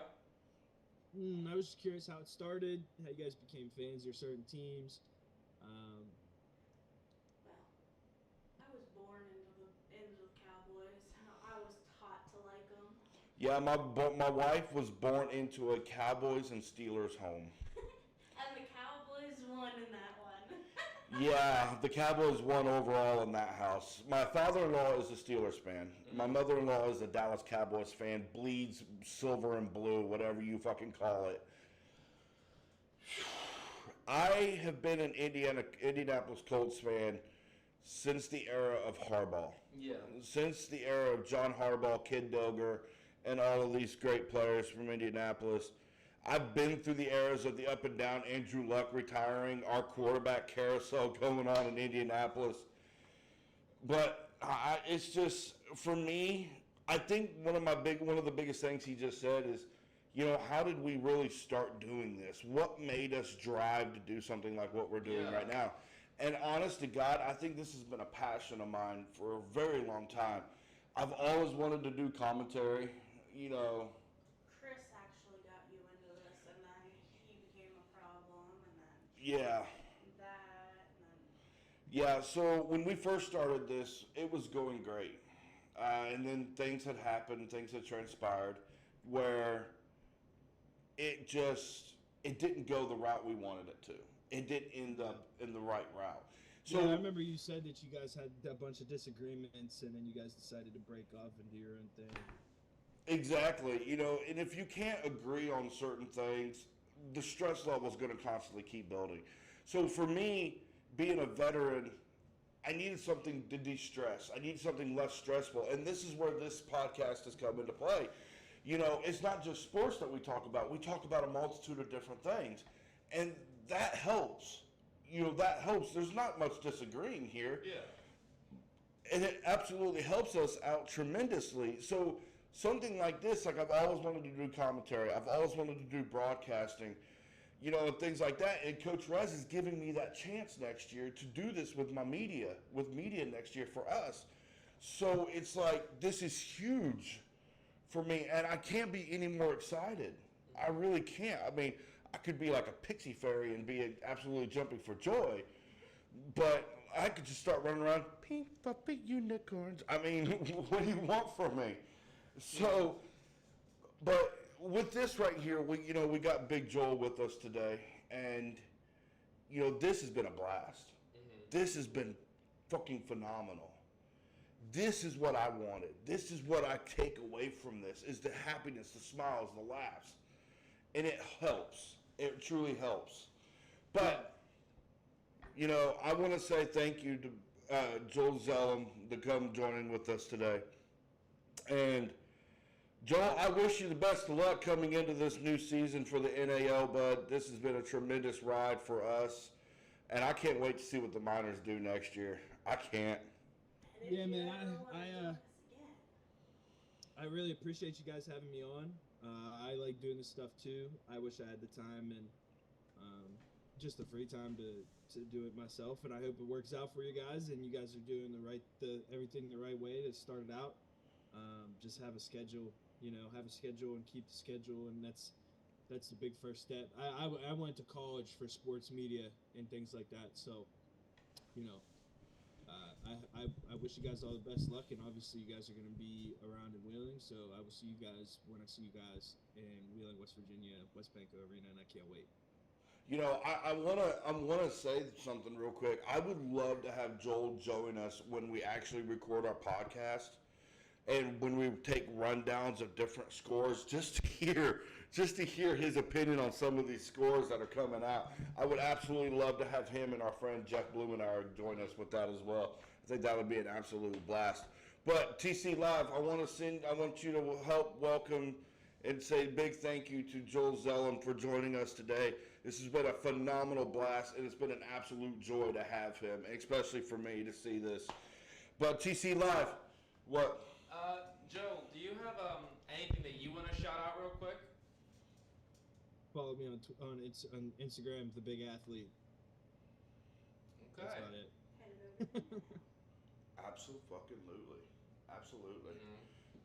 C: I was just curious how it started, how you guys became fans of certain teams.
D: Well, I was born into the Cowboys. I was taught to like them.
A: Yeah, my wife was born into a Cowboys and Steelers home.
D: And the Cowboys won in that one.
A: Yeah, the Cowboys won overall in that house. My father-in-law is a Steelers fan. My mother-in-law is a Dallas Cowboys fan. Bleeds silver and blue, whatever you fucking call it. I have been an Indianapolis Colts fan since the era of Harbaugh.
B: Yeah.
A: Since the era of John Harbaugh, Kid Dogger, and all of these great players from Indianapolis. I've been through the eras of the up and down, Andrew Luck retiring, our quarterback carousel going on in Indianapolis. But it's just, for me, I think one of the biggest things he just said is, how did we really start doing this? What made us drive to do something like what we're doing right now? And honest to God, I think this has been a passion of mine for a very long time. I've always wanted to do commentary,
D: Chris actually got you into this, and then he became a problem, and then
A: Yeah.
D: that, and then
A: Yeah, so when we first started this, it was going great. And then things had happened, things had transpired where it didn't go the route we wanted it to. It didn't end up in the right route. So
C: I remember you said that you guys had a bunch of disagreements, and then you guys decided to break off and do your own thing.
A: exactly, and if you can't agree on certain things, the stress level is going to constantly keep building. So for me, being a veteran, I needed something to de-stress. I needed something less stressful, and this is where this podcast has come into play. It's not just sports that we talk about. We talk about a multitude of different things, and that helps. That helps. There's not much disagreeing here.
B: Yeah.
A: And it absolutely helps us out tremendously. So something like this, like I've always wanted to do commentary. I've always wanted to do broadcasting, and things like that. And Coach Rez is giving me that chance next year to do this with media next year for us. So it's like, this is huge for me, and I can't be any more excited. I really can't. I mean, I could be like a pixie fairy and be absolutely jumping for joy, but I could just start running around, pink puppy unicorns. I mean, what do you want from me? So, but with this right here, we got Big Joel with us today, and this has been a blast. This has been fucking phenomenal. This is what I wanted. This is what I take away from this, is the happiness, the smiles, the laughs. And it helps. It truly helps. But, I want to say thank you to Joel Zellem to come joining with us today. And, Joel, I wish you the best of luck coming into this new season for the NAL, bud. This has been a tremendous ride for us. And I can't wait to see what the Miners do next year. I can't.
D: and if
C: Yeah,
D: you
C: man,
D: ever wanna
C: I
D: do this again,
C: I really appreciate you guys having me on. I like doing this stuff too. I wish I had the time and just the free time to do it myself, and I hope it works out for you guys. And you guys are doing everything the right way to start it out. Just have a schedule, and keep the schedule, and that's the big first step. I went to college for sports media and things like that, so I wish you guys all the best luck, and obviously you guys are going to be around in Wheeling, so I will see you guys when I see you guys in Wheeling, West Virginia, West Banco Arena, and I can't wait.
A: I wanna say something real quick. I would love to have Joel join us when we actually record our podcast, and when we take rundowns of different scores, just to hear his opinion on some of these scores that are coming out. I would absolutely love to have him and our friend Jeff Blumenauer join us with that as well. I think that would be an absolute blast. But TC Live, I want you to help welcome and say big thank you to Joel Zellem for joining us today. This has been a phenomenal blast, and it's been an absolute joy to have him, especially for me to see this. But TC Live, what?
B: Joe, do you have anything that you want to shout out real quick?
C: Follow me on Instagram, The Big Athlete.
B: Okay.
C: That's about it.
A: Absolutely.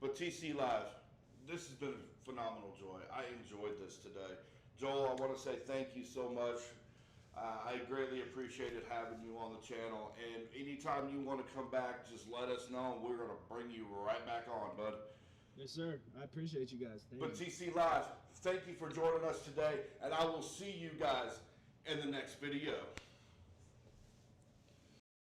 A: But TC Live, this has been a phenomenal joy. I enjoyed this today. Joel, I want to say thank you so much. I greatly appreciated having you on the channel. And anytime you want to come back, just let us know, and we're going to bring you right back on, bud.
C: Yes, sir. I appreciate you guys. Thank
A: But
C: you.
A: TC Live, thank you for joining us today, and I will see you guys in the next video.